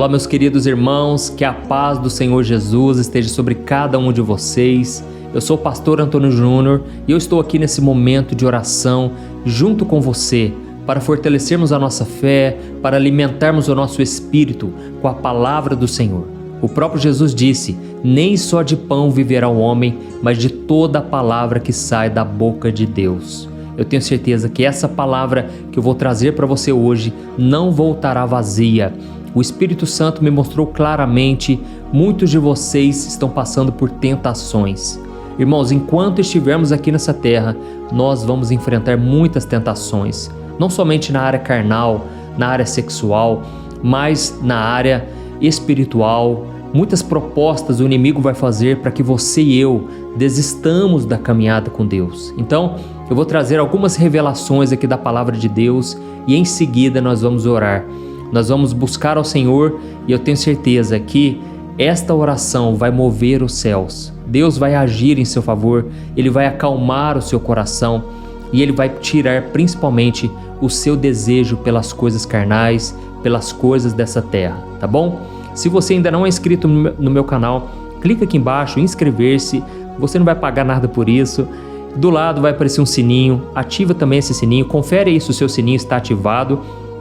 Olá, meus queridos irmãos, que a paz do Senhor Jesus esteja sobre cada um de vocês. Eu sou o pastor Antônio Júnior e eu estou aqui nesse momento de oração junto com você para fortalecermos a nossa fé, para alimentarmos o nosso espírito com a palavra do Senhor. O próprio Jesus disse: nem só de pão viverá o homem, mas de toda a palavra que sai da boca de Deus. Eu tenho certeza que essa palavra que eu vou trazer para você hoje não voltará vazia. O Espírito Santo me mostrou claramente, muitos de vocês estão passando por tentações. Irmãos, enquanto estivermos aqui nessa terra, nós vamos enfrentar muitas tentações, não somente na área carnal, na área sexual, mas na área espiritual. Muitas propostas o inimigo vai fazer para que você e eu desistamos da caminhada com Deus. Então, eu vou trazer algumas revelações aqui da palavra de Deus e em seguida nós vamos orar. Nós vamos buscar ao Senhor e eu tenho certeza que esta oração vai mover os céus. Deus vai agir em seu favor, Ele vai acalmar o seu coração e Ele vai tirar principalmente o seu desejo pelas coisas carnais, pelas coisas dessa terra, tá bom? Se você ainda não é inscrito no meu canal, clica aqui embaixo em inscrever-se, você não vai pagar nada por isso. Do lado vai aparecer um sininho, ativa também esse sininho, confere aí se o seu sininho está ativado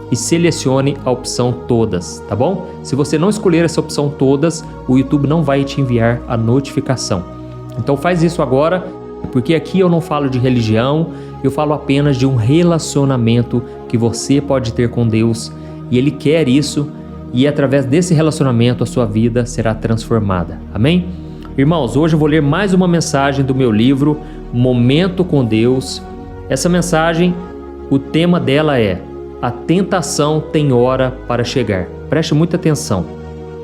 e selecione a opção todas, tá bom? Se você não escolher essa opção todas, o YouTube não vai te enviar a notificação. Então faz isso agora, porque aqui eu não falo de religião, eu falo apenas de um relacionamento que você pode ter com Deus e Ele quer isso e através desse relacionamento a sua vida será transformada. Amém? Irmãos, hoje eu vou ler mais uma mensagem do meu livro Momento com Deus. Essa mensagem, o tema dela é: a tentação tem hora para chegar. Preste muita atenção.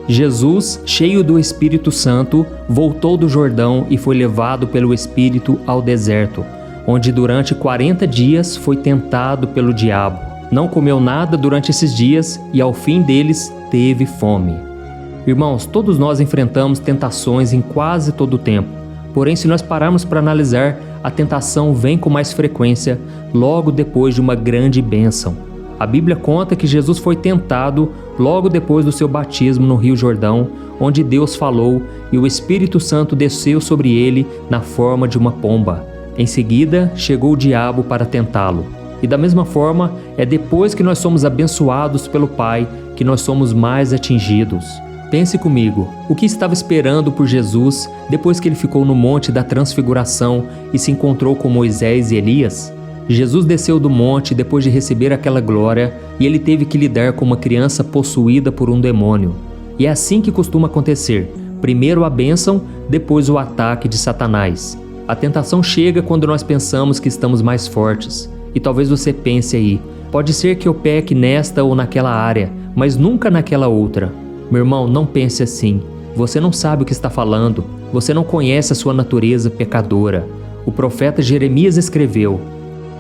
Jesus, cheio do Espírito Santo, voltou do Jordão e foi levado pelo Espírito ao deserto, onde durante 40 dias foi tentado pelo diabo. Não comeu nada durante esses dias e ao fim deles teve fome. Irmãos, todos nós enfrentamos tentações em quase todo o tempo. Porém, se nós pararmos para analisar, a tentação vem com mais frequência logo depois de uma grande bênção. A Bíblia conta que Jesus foi tentado logo depois do seu batismo no Rio Jordão, onde Deus falou e o Espírito Santo desceu sobre ele na forma de uma pomba. Em seguida, chegou o diabo para tentá-lo. E da mesma forma, é depois que nós somos abençoados pelo Pai que nós somos mais atingidos. Pense comigo, o que estava esperando por Jesus depois que ele ficou no Monte da Transfiguração e se encontrou com Moisés e Elias? Jesus desceu do monte depois de receber aquela glória e ele teve que lidar com uma criança possuída por um demônio. E é assim que costuma acontecer: primeiro a bênção, depois o ataque de Satanás. A tentação chega quando nós pensamos que estamos mais fortes. E talvez você pense aí: pode ser que eu peque nesta ou naquela área, mas nunca naquela outra. Meu irmão, não pense assim. Você não sabe o que está falando. Você não conhece a sua natureza pecadora. O profeta Jeremias escreveu: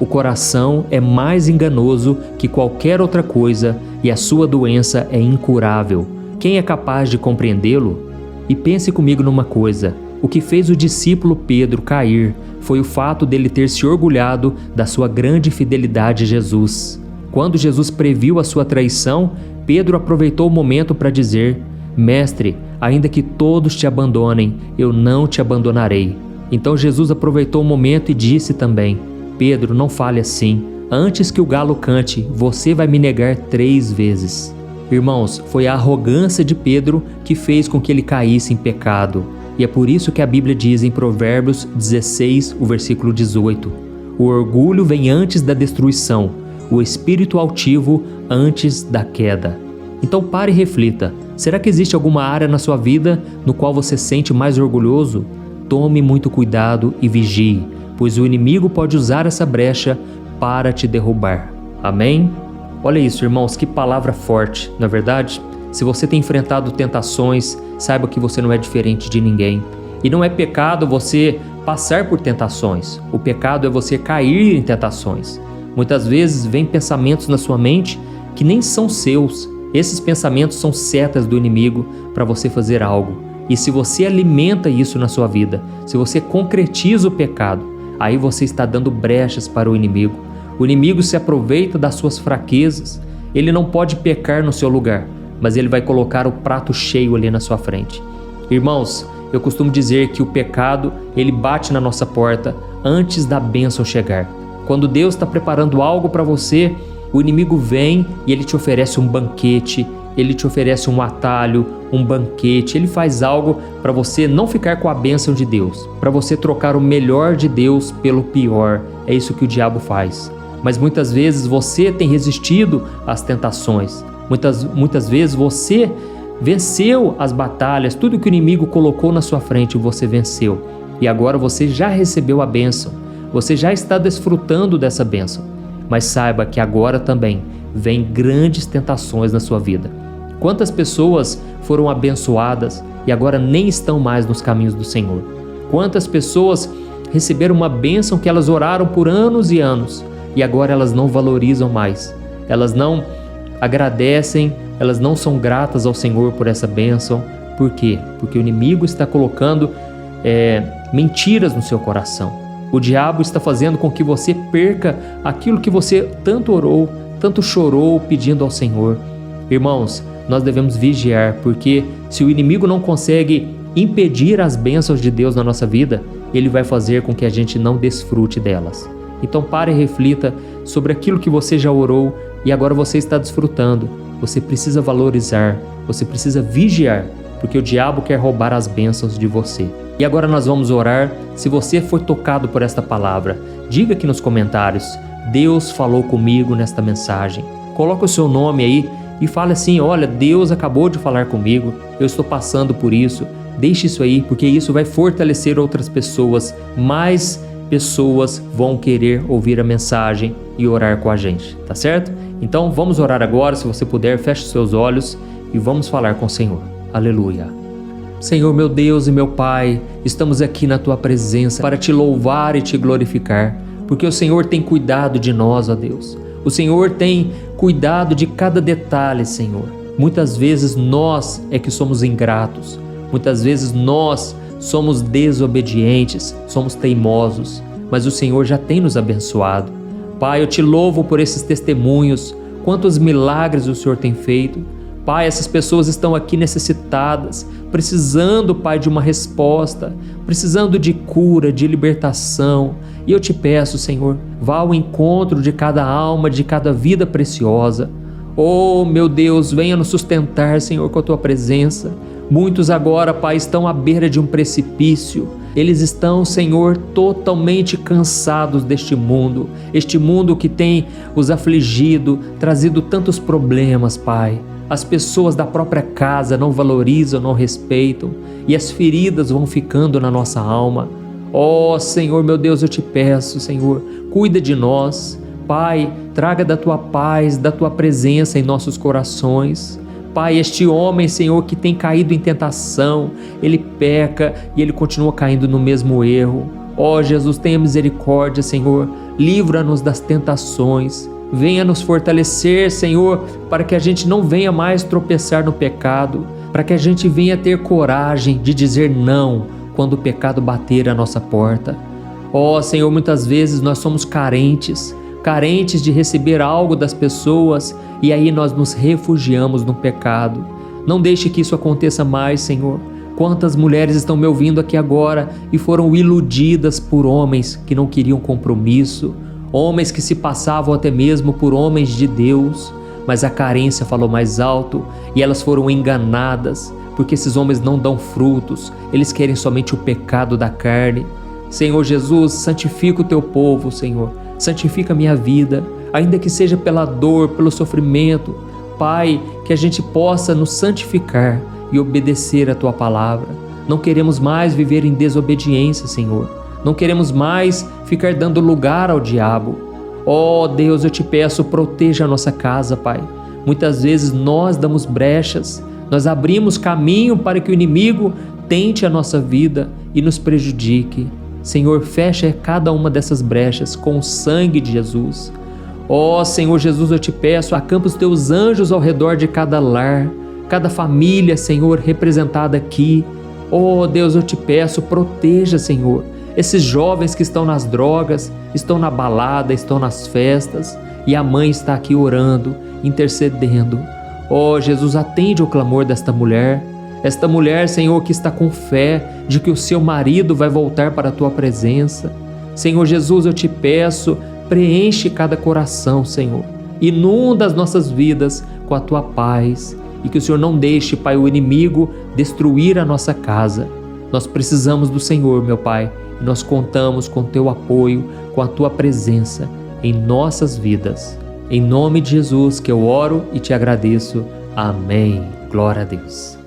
o coração é mais enganoso que qualquer outra coisa e a sua doença é incurável. Quem é capaz de compreendê-lo? E pense comigo numa coisa: o que fez o discípulo Pedro cair foi o fato dele ter se orgulhado da sua grande fidelidade a Jesus. Quando Jesus previu a sua traição, Pedro aproveitou o momento para dizer: Mestre, ainda que todos te abandonem, eu não te abandonarei. Então Jesus aproveitou o momento e disse também: Pedro, não fale assim. Antes que o galo cante, você vai me negar 3 vezes. Irmãos, foi a arrogância de Pedro que fez com que ele caísse em pecado. E é por isso que a Bíblia diz em Provérbios 16, o versículo 18: o orgulho vem antes da destruição, o espírito altivo antes da queda. Então pare e reflita: será que existe alguma área na sua vida no qual você se sente mais orgulhoso? Tome muito cuidado e vigie, pois o inimigo pode usar essa brecha para te derrubar. Amém? Olha isso, irmãos, que palavra forte, não é verdade? Se você tem enfrentado tentações, saiba que você não é diferente de ninguém. E não é pecado você passar por tentações. O pecado é você cair em tentações. Muitas vezes vem pensamentos na sua mente que nem são seus. Esses pensamentos são setas do inimigo para você fazer algo. E se você alimenta isso na sua vida, se você concretiza o pecado, aí você está dando brechas para o inimigo. O inimigo se aproveita das suas fraquezas. Ele não pode pecar no seu lugar, mas ele vai colocar o prato cheio ali na sua frente. Irmãos, eu costumo dizer que o pecado, ele bate na nossa porta antes da bênção chegar. Quando Deus está preparando algo para você, o inimigo vem e ele te oferece um banquete, ele te oferece um atalho, um banquete, ele faz algo para você não ficar com a bênção de Deus, para você trocar o melhor de Deus pelo pior. É isso que o diabo faz. Mas muitas vezes você tem resistido às tentações, muitas vezes você venceu as batalhas, tudo que o inimigo colocou na sua frente você venceu. E agora você já recebeu a bênção, você já está desfrutando dessa bênção. Mas saiba que agora também vem grandes tentações na sua vida. Quantas pessoas foram abençoadas e agora nem estão mais nos caminhos do Senhor? Quantas pessoas receberam uma bênção que elas oraram por anos e anos e agora elas não valorizam mais, elas não agradecem, elas não são gratas ao Senhor por essa bênção. Por quê? Porque o inimigo está colocando mentiras no seu coração. O diabo está fazendo com que você perca aquilo que você tanto orou, tanto chorou pedindo ao Senhor. Irmãos, nós devemos vigiar, porque se o inimigo não consegue impedir as bênçãos de Deus na nossa vida, ele vai fazer com que a gente não desfrute delas. Então pare e reflita sobre aquilo que você já orou e agora você está desfrutando. Você precisa valorizar, você precisa vigiar, porque o diabo quer roubar as bênçãos de você. E agora nós vamos orar. Se você foi tocado por esta palavra, diga aqui nos comentários: Deus falou comigo nesta mensagem. Coloque o seu nome aí e fale assim: olha, Deus acabou de falar comigo, eu estou passando por isso. Deixe isso aí, porque isso vai fortalecer outras pessoas. Mais pessoas vão querer ouvir a mensagem e orar com a gente, tá certo? Então vamos orar agora. Se você puder, feche seus olhos e vamos falar com o Senhor. Aleluia. Senhor, meu Deus e meu Pai, estamos aqui na Tua presença para Te louvar e Te glorificar, porque o Senhor tem cuidado de nós, ó Deus. O Senhor tem cuidado de cada detalhe, Senhor. Muitas vezes nós é que somos ingratos, muitas vezes nós somos desobedientes, somos teimosos, mas o Senhor já tem nos abençoado. Pai, eu Te louvo por esses testemunhos, quantos milagres o Senhor tem feito. Pai, essas pessoas estão aqui necessitadas, precisando, Pai, de uma resposta, precisando de cura, de libertação. E eu Te peço, Senhor, vá ao encontro de cada alma, de cada vida preciosa. Oh, meu Deus, venha nos sustentar, Senhor, com a Tua presença. Muitos agora, Pai, estão à beira de um precipício. Eles estão, Senhor, totalmente cansados deste mundo. Este mundo que tem os afligido, trazido tantos problemas, Pai. As pessoas da própria casa não valorizam, não respeitam, e as feridas vão ficando na nossa alma. Oh, Senhor, meu Deus, eu Te peço, Senhor, cuida de nós. Pai, traga da Tua paz, da Tua presença em nossos corações. Pai, este homem, Senhor, que tem caído em tentação, ele peca e ele continua caindo no mesmo erro. Oh, Jesus, tenha misericórdia, Senhor, livra-nos das tentações. Venha nos fortalecer, Senhor, para que a gente não venha mais tropeçar no pecado, para que a gente venha ter coragem de dizer não quando o pecado bater à nossa porta. Oh, Senhor, muitas vezes nós somos carentes de receber algo das pessoas e aí nós nos refugiamos no pecado. Não deixe que isso aconteça mais, Senhor. Quantas mulheres estão me ouvindo aqui agora e foram iludidas por homens que não queriam compromisso, homens que se passavam até mesmo por homens de Deus, mas a carência falou mais alto e elas foram enganadas, porque esses homens não dão frutos, eles querem somente o pecado da carne. Senhor Jesus, santifica o Teu povo, Senhor, santifica a minha vida, ainda que seja pela dor, pelo sofrimento. Pai, que a gente possa nos santificar e obedecer a Tua palavra. Não queremos mais viver em desobediência, Senhor. Não queremos mais ficar dando lugar ao diabo. Oh Deus, eu Te peço, proteja a nossa casa, Pai. Muitas vezes nós damos brechas, nós abrimos caminho para que o inimigo tente a nossa vida e nos prejudique. Senhor, fecha cada uma dessas brechas com o sangue de Jesus. Oh Senhor Jesus, eu Te peço, acampa os Teus anjos ao redor de cada lar, cada família, Senhor, representada aqui. Oh Deus, eu Te peço, proteja, Senhor, esses jovens que estão nas drogas, estão na balada, estão nas festas, e a mãe está aqui orando, intercedendo. Ó Jesus, atende o clamor desta mulher. Esta mulher, Senhor, que está com fé de que o seu marido vai voltar para a tua presença. Senhor Jesus, eu te peço, preenche cada coração, Senhor. Inunda as nossas vidas com a tua paz e que o Senhor não deixe, Pai, o inimigo destruir a nossa casa. Nós precisamos do Senhor, meu Pai, e nós contamos com o teu apoio, com a tua presença em nossas vidas. Em nome de Jesus que eu oro e te agradeço. Amém. Glória a Deus.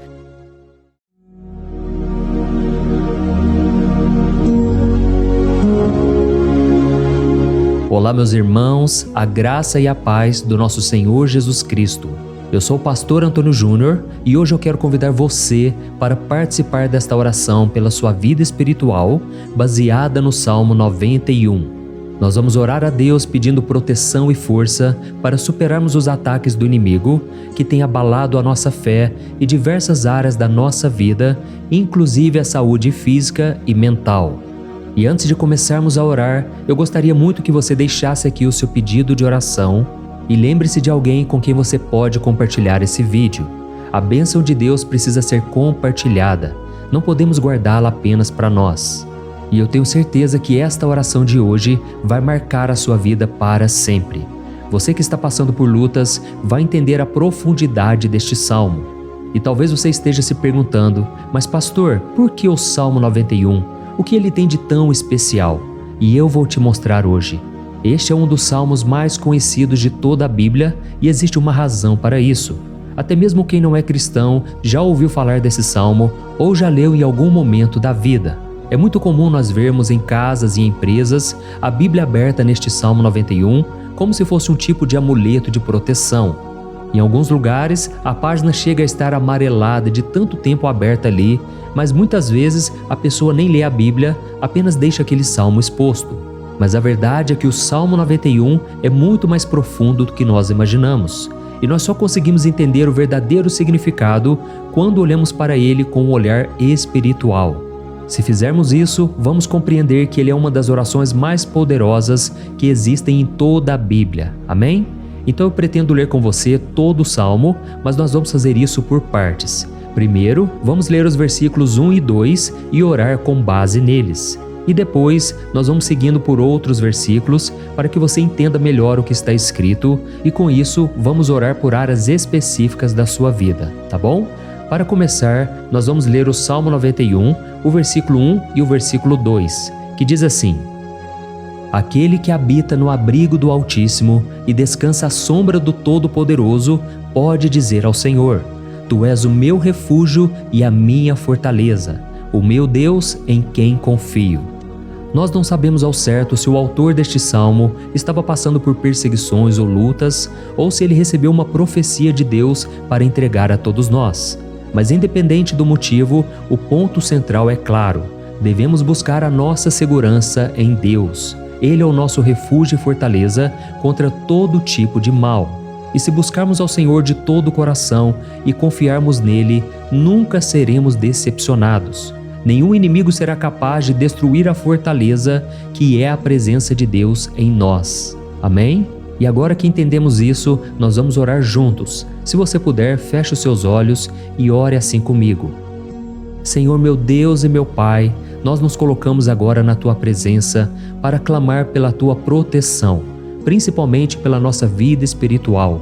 Olá, meus irmãos, a graça e a paz do nosso Senhor Jesus Cristo. Eu sou o pastor Antônio Júnior e hoje eu quero convidar você para participar desta oração pela sua vida espiritual, baseada no Salmo 91. Nós vamos orar a Deus pedindo proteção e força para superarmos os ataques do inimigo que tem abalado a nossa fé e diversas áreas da nossa vida, inclusive a saúde física e mental. E antes de começarmos a orar, eu gostaria muito que você deixasse aqui o seu pedido de oração e lembre-se de alguém com quem você pode compartilhar esse vídeo. A bênção de Deus precisa ser compartilhada, não podemos guardá-la apenas para nós. E eu tenho certeza que esta oração de hoje vai marcar a sua vida para sempre. Você que está passando por lutas vai entender a profundidade deste salmo. E talvez você esteja se perguntando, mas pastor, por que o Salmo 91? O que ele tem de tão especial? E eu vou te mostrar hoje. Este é um dos salmos mais conhecidos de toda a Bíblia e existe uma razão para isso. Até mesmo quem não é cristão já ouviu falar desse salmo ou já leu em algum momento da vida. É muito comum nós vermos em casas e empresas a Bíblia aberta neste Salmo 91 como se fosse um tipo de amuleto de proteção. Em alguns lugares, a página chega a estar amarelada de tanto tempo aberta ali, mas muitas vezes a pessoa nem lê a Bíblia, apenas deixa aquele salmo exposto. Mas a verdade é que o Salmo 91 é muito mais profundo do que nós imaginamos. E nós só conseguimos entender o verdadeiro significado quando olhamos para ele com um olhar espiritual. Se fizermos isso, vamos compreender que ele é uma das orações mais poderosas que existem em toda a Bíblia. Amém? Então eu pretendo ler com você todo o Salmo, mas nós vamos fazer isso por partes. Primeiro, vamos ler os versículos 1 e 2 e orar com base neles. E depois, nós vamos seguindo por outros versículos para que você entenda melhor o que está escrito e com isso, vamos orar por áreas específicas da sua vida, tá bom? Para começar, nós vamos ler o Salmo 91, o versículo 1 e o versículo 2, que diz assim: Aquele que habita no abrigo do Altíssimo e descansa à sombra do Todo-Poderoso pode dizer ao Senhor: Tu és o meu refúgio e a minha fortaleza, o meu Deus em quem confio. Nós não sabemos ao certo se o autor deste salmo estava passando por perseguições ou lutas, ou se ele recebeu uma profecia de Deus para entregar a todos nós. Mas independente do motivo, o ponto central é claro: devemos buscar a nossa segurança em Deus. Ele é o nosso refúgio e fortaleza contra todo tipo de mal. E se buscarmos ao Senhor de todo o coração e confiarmos nele, nunca seremos decepcionados. Nenhum inimigo será capaz de destruir a fortaleza que é a presença de Deus em nós. Amém? E agora que entendemos isso, nós vamos orar juntos. Se você puder, feche os seus olhos e ore assim comigo. Senhor meu Deus e meu Pai, nós nos colocamos agora na Tua presença para clamar pela Tua proteção, principalmente pela nossa vida espiritual.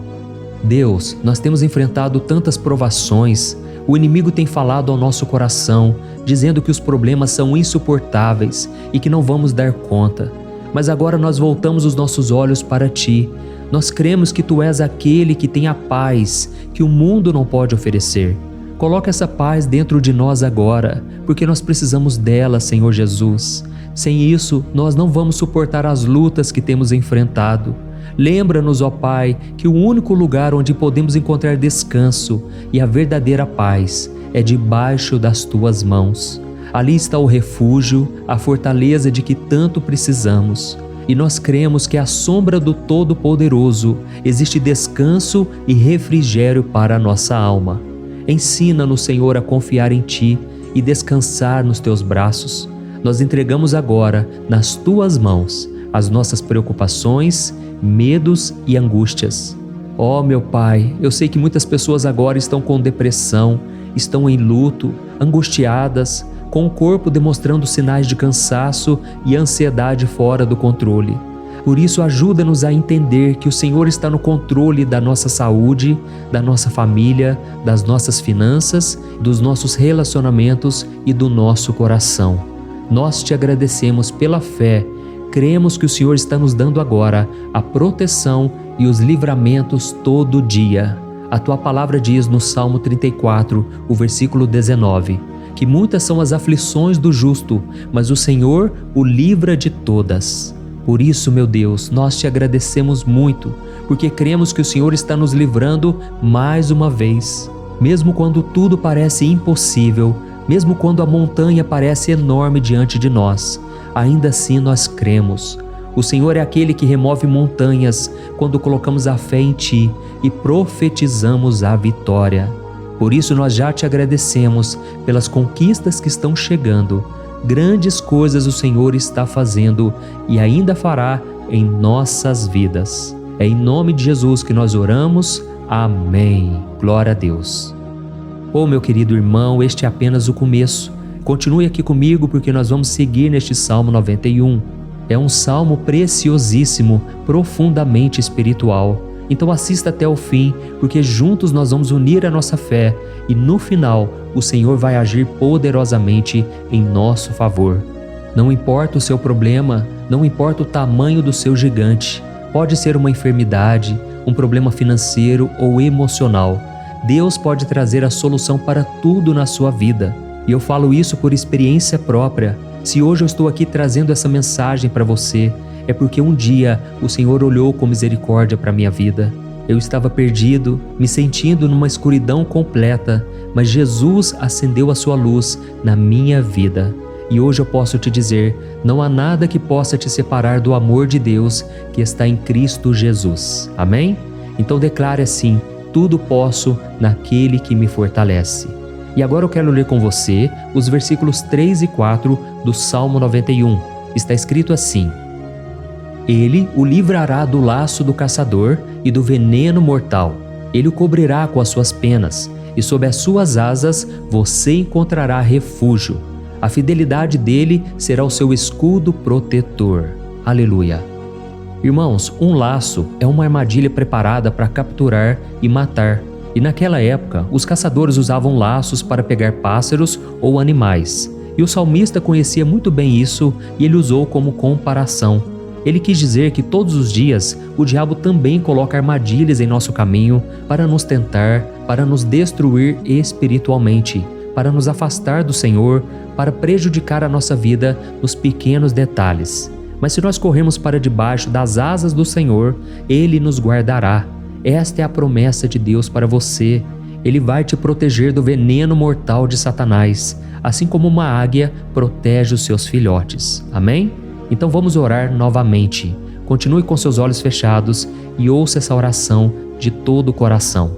Deus, nós temos enfrentado tantas provações, o inimigo tem falado ao nosso coração, dizendo que os problemas são insuportáveis e que não vamos dar conta. Mas agora nós voltamos os nossos olhos para Ti. Nós cremos que Tu és aquele que tem a paz que o mundo não pode oferecer. Coloca essa paz dentro de nós agora, porque nós precisamos dela, Senhor Jesus. Sem isso, nós não vamos suportar as lutas que temos enfrentado. Lembra-nos, ó Pai, que o único lugar onde podemos encontrar descanso e a verdadeira paz é debaixo das Tuas mãos. Ali está o refúgio, a fortaleza de que tanto precisamos. E nós cremos que à sombra do Todo-Poderoso existe descanso e refrigério para a nossa alma. Ensina-nos, Senhor, a confiar em Ti e descansar nos Teus braços. Nós entregamos agora, nas Tuas mãos, as nossas preocupações, medos e angústias. Ó meu Pai, eu sei que muitas pessoas agora estão com depressão, estão em luto, angustiadas, com o corpo demonstrando sinais de cansaço e ansiedade fora do controle. Por isso, ajuda-nos a entender que o Senhor está no controle da nossa saúde, da nossa família, das nossas finanças, dos nossos relacionamentos e do nosso coração. Nós te agradecemos pela fé. Cremos que o Senhor está nos dando agora a proteção e os livramentos todo dia. A tua palavra diz no Salmo 34, o versículo 19, que muitas são as aflições do justo, mas o Senhor o livra de todas. Por isso, meu Deus, nós te agradecemos muito, porque cremos que o Senhor está nos livrando mais uma vez. Mesmo quando tudo parece impossível, mesmo quando a montanha parece enorme diante de nós, ainda assim nós cremos. O Senhor é aquele que remove montanhas quando colocamos a fé em Ti e profetizamos a vitória. Por isso nós já te agradecemos pelas conquistas que estão chegando. Grandes coisas o Senhor está fazendo e ainda fará em nossas vidas. É em nome de Jesus que nós oramos. Amém. Glória a Deus. Oh, meu querido irmão, este é apenas o começo. Continue aqui comigo porque nós vamos seguir neste Salmo 91. É um salmo preciosíssimo, profundamente espiritual. Então assista até o fim, porque juntos nós vamos unir a nossa fé e no final o Senhor vai agir poderosamente em nosso favor. Não importa o seu problema, não importa o tamanho do seu gigante, pode ser uma enfermidade, um problema financeiro ou emocional. Deus pode trazer a solução para tudo na sua vida. E eu falo isso por experiência própria. Se hoje eu estou aqui trazendo essa mensagem para você, é porque um dia o Senhor olhou com misericórdia para a minha vida. Eu estava perdido, me sentindo numa escuridão completa, mas Jesus acendeu a sua luz na minha vida. E hoje eu posso te dizer, não há nada que possa te separar do amor de Deus que está em Cristo Jesus. Amém? Então declare assim, tudo posso naquele que me fortalece. E agora eu quero ler com você os versículos 3 e 4 do Salmo 91. Está escrito assim: Ele o livrará do laço do caçador e do veneno mortal. Ele o cobrirá com as suas penas, e sob as suas asas você encontrará refúgio. A fidelidade dele será o seu escudo protetor. Aleluia. Irmãos, um laço é uma armadilha preparada para capturar e matar. E naquela época, os caçadores usavam laços para pegar pássaros ou animais. E o salmista conhecia muito bem isso e ele usou como comparação. Ele quis dizer que todos os dias o diabo também coloca armadilhas em nosso caminho para nos tentar, para nos destruir espiritualmente, para nos afastar do Senhor, para prejudicar a nossa vida nos pequenos detalhes. Mas se nós corrermos para debaixo das asas do Senhor, Ele nos guardará. Esta é a promessa de Deus para você. Ele vai te proteger do veneno mortal de Satanás, assim como uma águia protege os seus filhotes. Amém? Então vamos orar novamente. Continue com seus olhos fechados e ouça essa oração de todo o coração.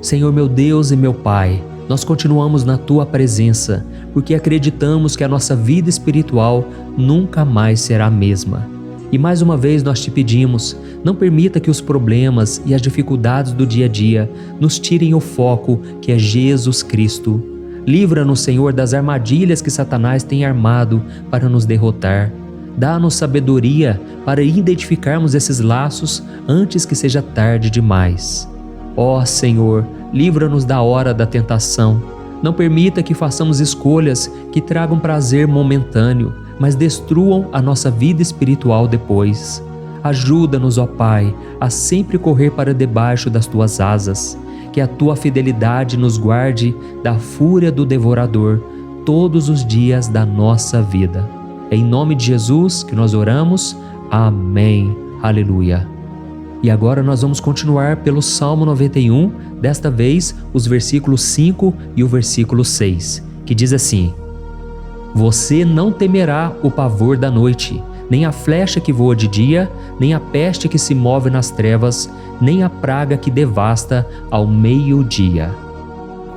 Senhor meu Deus e meu Pai, nós continuamos na Tua presença, porque acreditamos que a nossa vida espiritual nunca mais será a mesma. E mais uma vez nós te pedimos, não permita que os problemas e as dificuldades do dia a dia nos tirem o foco que é Jesus Cristo. Livra-nos, Senhor, das armadilhas que Satanás tem armado para nos derrotar. Dá-nos sabedoria para identificarmos esses laços antes que seja tarde demais. Ó Senhor, livra-nos da hora da tentação. Não permita que façamos escolhas que tragam prazer momentâneo, mas destruam a nossa vida espiritual depois. Ajuda-nos, ó Pai, a sempre correr para debaixo das Tuas asas, que a Tua fidelidade nos guarde da fúria do devorador todos os dias da nossa vida. É em nome de Jesus que nós oramos. Amém. Aleluia. E agora nós vamos continuar pelo Salmo 91, desta vez os versículos 5 e o versículo 6, que diz assim: Você não temerá o pavor da noite, nem a flecha que voa de dia, nem a peste que se move nas trevas, nem a praga que devasta ao meio-dia.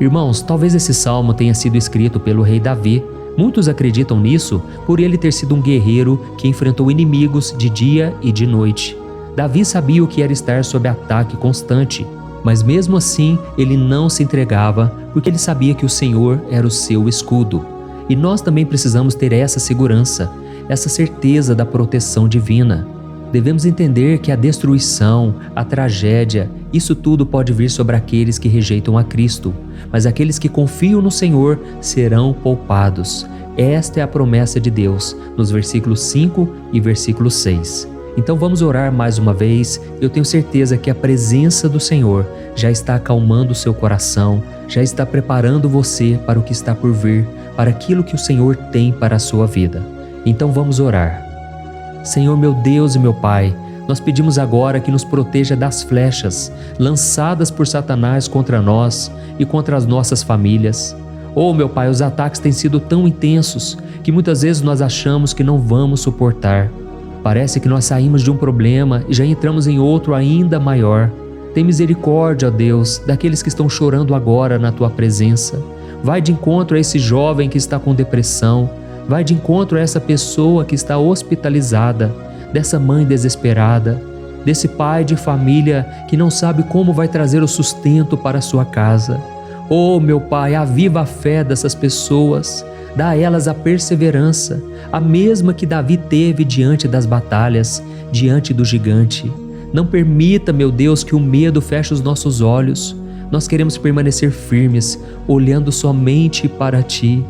Irmãos, talvez esse salmo tenha sido escrito pelo rei Davi. Muitos acreditam nisso por ele ter sido um guerreiro que enfrentou inimigos de dia e de noite. Davi sabia o que era estar sob ataque constante, mas mesmo assim ele não se entregava, porque ele sabia que o Senhor era o seu escudo. E nós também precisamos ter essa segurança, essa certeza da proteção divina. Devemos entender que a destruição, a tragédia, isso tudo pode vir sobre aqueles que rejeitam a Cristo, mas aqueles que confiam no Senhor serão poupados. Esta é a promessa de Deus, nos versículos 5 e versículo 6. Então vamos orar mais uma vez. Eu tenho certeza que a presença do Senhor já está acalmando o seu coração, já está preparando você para o que está por vir, para aquilo que o Senhor tem para a sua vida. Então vamos orar. Senhor meu Deus e meu Pai, nós pedimos agora que nos proteja das flechas lançadas por Satanás contra nós e contra as nossas famílias. Oh meu Pai, os ataques têm sido tão intensos que muitas vezes nós achamos que não vamos suportar. Parece que nós saímos de um problema e já entramos em outro ainda maior. Tem misericórdia, ó Deus, daqueles que estão chorando agora na Tua presença. Vai de encontro a esse jovem que está com depressão. Vai de encontro a essa pessoa que está hospitalizada, dessa mãe desesperada, desse pai de família que não sabe como vai trazer o sustento para a sua casa. Oh, meu Pai, aviva a fé dessas pessoas, dá a elas a perseverança, a mesma que Davi teve diante das batalhas, diante do gigante. Não permita, meu Deus, que o medo feche os nossos olhos. Nós queremos permanecer firmes, olhando somente para Ti.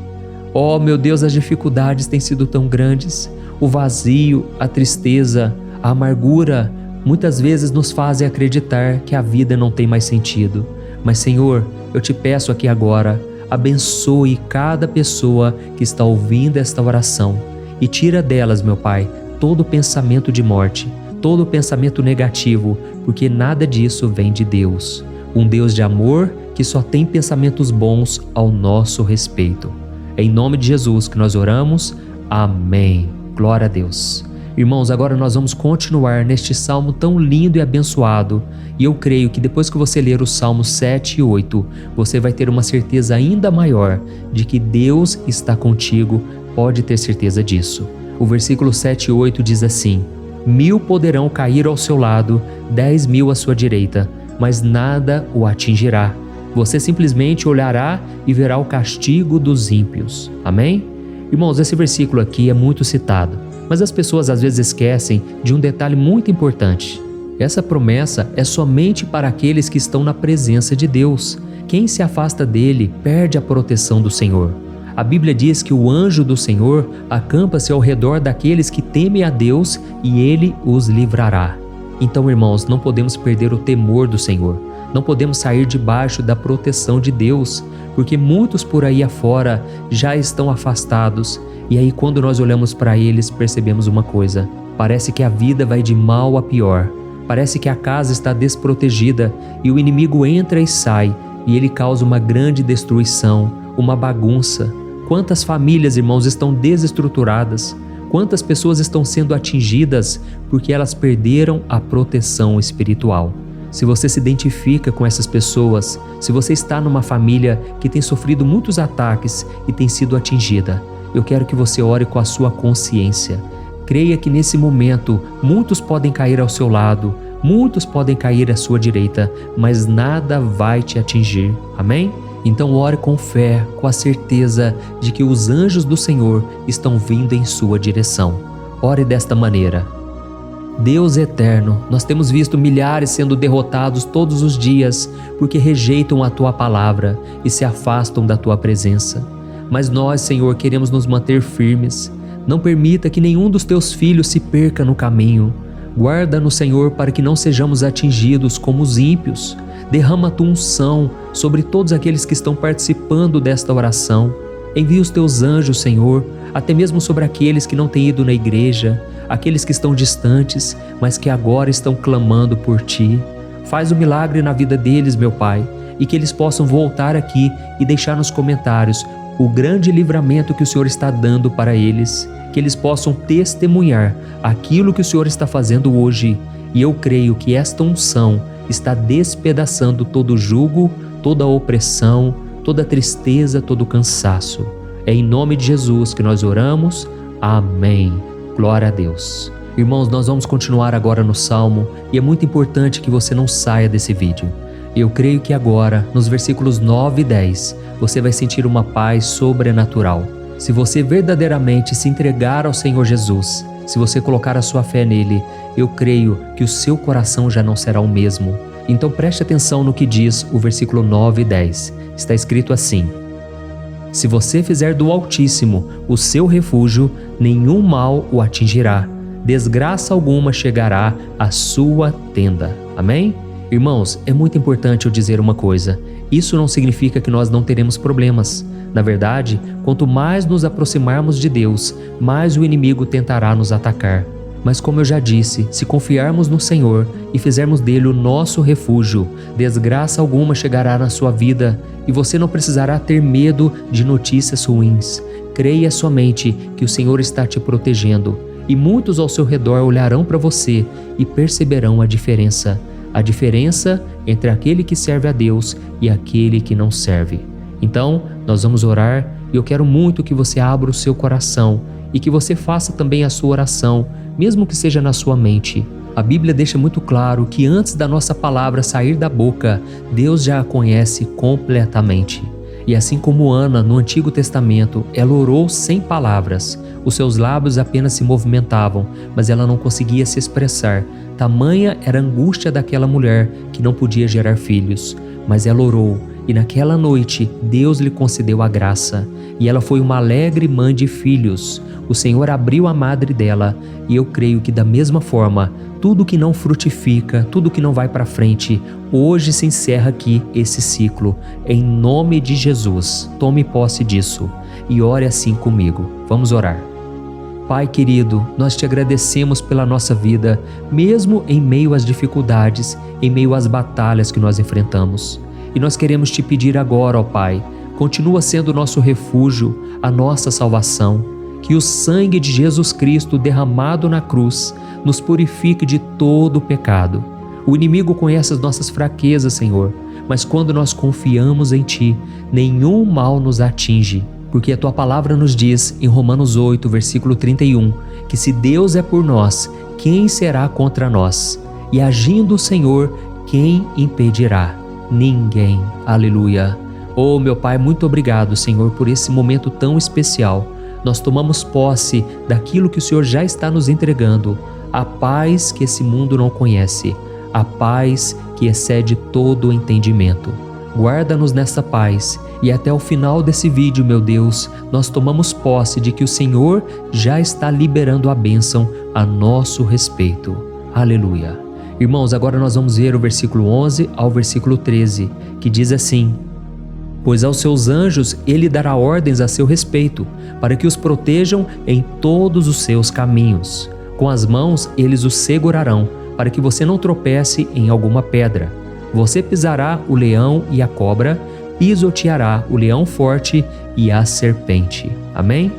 Oh, meu Deus, as dificuldades têm sido tão grandes. O vazio, a tristeza, a amargura, muitas vezes nos fazem acreditar que a vida não tem mais sentido. Mas, Senhor, eu te peço aqui agora, abençoe cada pessoa que está ouvindo esta oração e tira delas, meu Pai, todo pensamento de morte, todo pensamento negativo, porque nada disso vem de Deus. Um Deus de amor que só tem pensamentos bons ao nosso respeito. É em nome de Jesus que nós oramos. Amém. Glória a Deus. Irmãos, agora nós vamos continuar neste salmo tão lindo e abençoado. E eu creio que depois que você ler os salmos 7 e 8, você vai ter uma certeza ainda maior de que Deus está contigo. Pode ter certeza disso. O versículo 7 e 8 diz assim: 1000 poderão cair ao seu lado, 10.000 à sua direita, mas nada o atingirá. Você simplesmente olhará e verá o castigo dos ímpios. Amém? Irmãos, esse versículo aqui é muito citado, mas as pessoas às vezes esquecem de um detalhe muito importante. Essa promessa é somente para aqueles que estão na presença de Deus. Quem se afasta dele perde a proteção do Senhor. A Bíblia diz que o anjo do Senhor acampa-se ao redor daqueles que temem a Deus e ele os livrará. Então, irmãos, não podemos perder o temor do Senhor. Não podemos sair debaixo da proteção de Deus, porque muitos por aí afora já estão afastados. E aí, quando nós olhamos para eles, percebemos uma coisa: parece que a vida vai de mal a pior. Parece que a casa está desprotegida e o inimigo entra e sai, e ele causa uma grande destruição, uma bagunça. Quantas famílias, irmãos, estão desestruturadas? Quantas pessoas estão sendo atingidas porque elas perderam a proteção espiritual? Se você se identifica com essas pessoas, se você está numa família que tem sofrido muitos ataques e tem sido atingida, eu quero que você ore com a sua consciência. Creia que nesse momento muitos podem cair ao seu lado, muitos podem cair à sua direita, mas nada vai te atingir. Amém? Então ore com fé, com a certeza de que os anjos do Senhor estão vindo em sua direção. Ore desta maneira: Deus eterno, nós temos visto milhares sendo derrotados todos os dias porque rejeitam a Tua palavra e se afastam da Tua presença. Mas nós, Senhor, queremos nos manter firmes. Não permita que nenhum dos Teus filhos se perca no caminho. Guarda-nos, Senhor, para que não sejamos atingidos como os ímpios. Derrama a Tua unção sobre todos aqueles que estão participando desta oração. Envia os Teus anjos, Senhor, até mesmo sobre aqueles que não têm ido na igreja, aqueles que estão distantes, mas que agora estão clamando por Ti. Faz um milagre na vida deles, meu Pai, e que eles possam voltar aqui e deixar nos comentários o grande livramento que o Senhor está dando para eles, que eles possam testemunhar aquilo que o Senhor está fazendo hoje. E eu creio que esta unção está despedaçando todo o jugo, toda a opressão, toda a tristeza, todo o cansaço. É em nome de Jesus que nós oramos. Amém. Glória a Deus. Irmãos, nós vamos continuar agora no Salmo e é muito importante que você não saia desse vídeo. Eu creio que agora, nos versículos 9 e 10, você vai sentir uma paz sobrenatural. Se você verdadeiramente se entregar ao Senhor Jesus, se você colocar a sua fé nele, eu creio que o seu coração já não será o mesmo. Então preste atenção no que diz o versículo 9 e 10. Está escrito assim: Se você fizer do Altíssimo o seu refúgio, nenhum mal o atingirá, desgraça alguma chegará à sua tenda. Amém? Irmãos, é muito importante eu dizer uma coisa. Isso não significa que nós não teremos problemas. Na verdade, quanto mais nos aproximarmos de Deus, mais o inimigo tentará nos atacar. Mas como eu já disse, se confiarmos no Senhor e fizermos dele o nosso refúgio, desgraça alguma chegará na sua vida e você não precisará ter medo de notícias ruins. Creia somente que o Senhor está te protegendo e muitos ao seu redor olharão para você e perceberão a diferença entre aquele que serve a Deus e aquele que não serve. Então, nós vamos orar e eu quero muito que você abra o seu coração e que você faça também a sua oração, mesmo que seja na sua mente. A Bíblia deixa muito claro que antes da nossa palavra sair da boca, Deus já a conhece completamente. E assim como Ana, no Antigo Testamento, ela orou sem palavras. Os seus lábios apenas se movimentavam, mas ela não conseguia se expressar. Tamanha era a angústia daquela mulher que não podia gerar filhos. Mas ela orou, e naquela noite Deus lhe concedeu a graça. E ela foi uma alegre mãe de filhos. O Senhor abriu a madre dela, e eu creio que da mesma forma, tudo que não frutifica, tudo que não vai para frente, hoje se encerra aqui esse ciclo. Em nome de Jesus, tome posse disso e ore assim comigo. Vamos orar. Pai querido, nós te agradecemos pela nossa vida, mesmo em meio às dificuldades, em meio às batalhas que nós enfrentamos. E nós queremos te pedir agora, ó Pai, continua sendo o nosso refúgio, a nossa salvação. Que o sangue de Jesus Cristo derramado na cruz nos purifique de todo o pecado. O inimigo conhece as nossas fraquezas, Senhor, mas quando nós confiamos em Ti, nenhum mal nos atinge. Porque a Tua palavra nos diz, em Romanos 8, versículo 31, que se Deus é por nós, quem será contra nós? E agindo o Senhor, quem impedirá? Ninguém. Aleluia. Oh, meu Pai, muito obrigado, Senhor, por esse momento tão especial. Nós tomamos posse daquilo que o Senhor já está nos entregando, a paz que esse mundo não conhece, a paz que excede todo o entendimento. Guarda-nos nessa paz e até o final desse vídeo, meu Deus, nós tomamos posse de que o Senhor já está liberando a bênção a nosso respeito. Aleluia. Irmãos, agora nós vamos ver o versículo 11 ao versículo 13, que diz assim: Pois aos seus anjos ele dará ordens a seu respeito, para que os protejam em todos os seus caminhos. Com as mãos eles os segurarão, para que você não tropece em alguma pedra. Você pisará o leão e a cobra, pisoteará o leão forte e a serpente. Amém?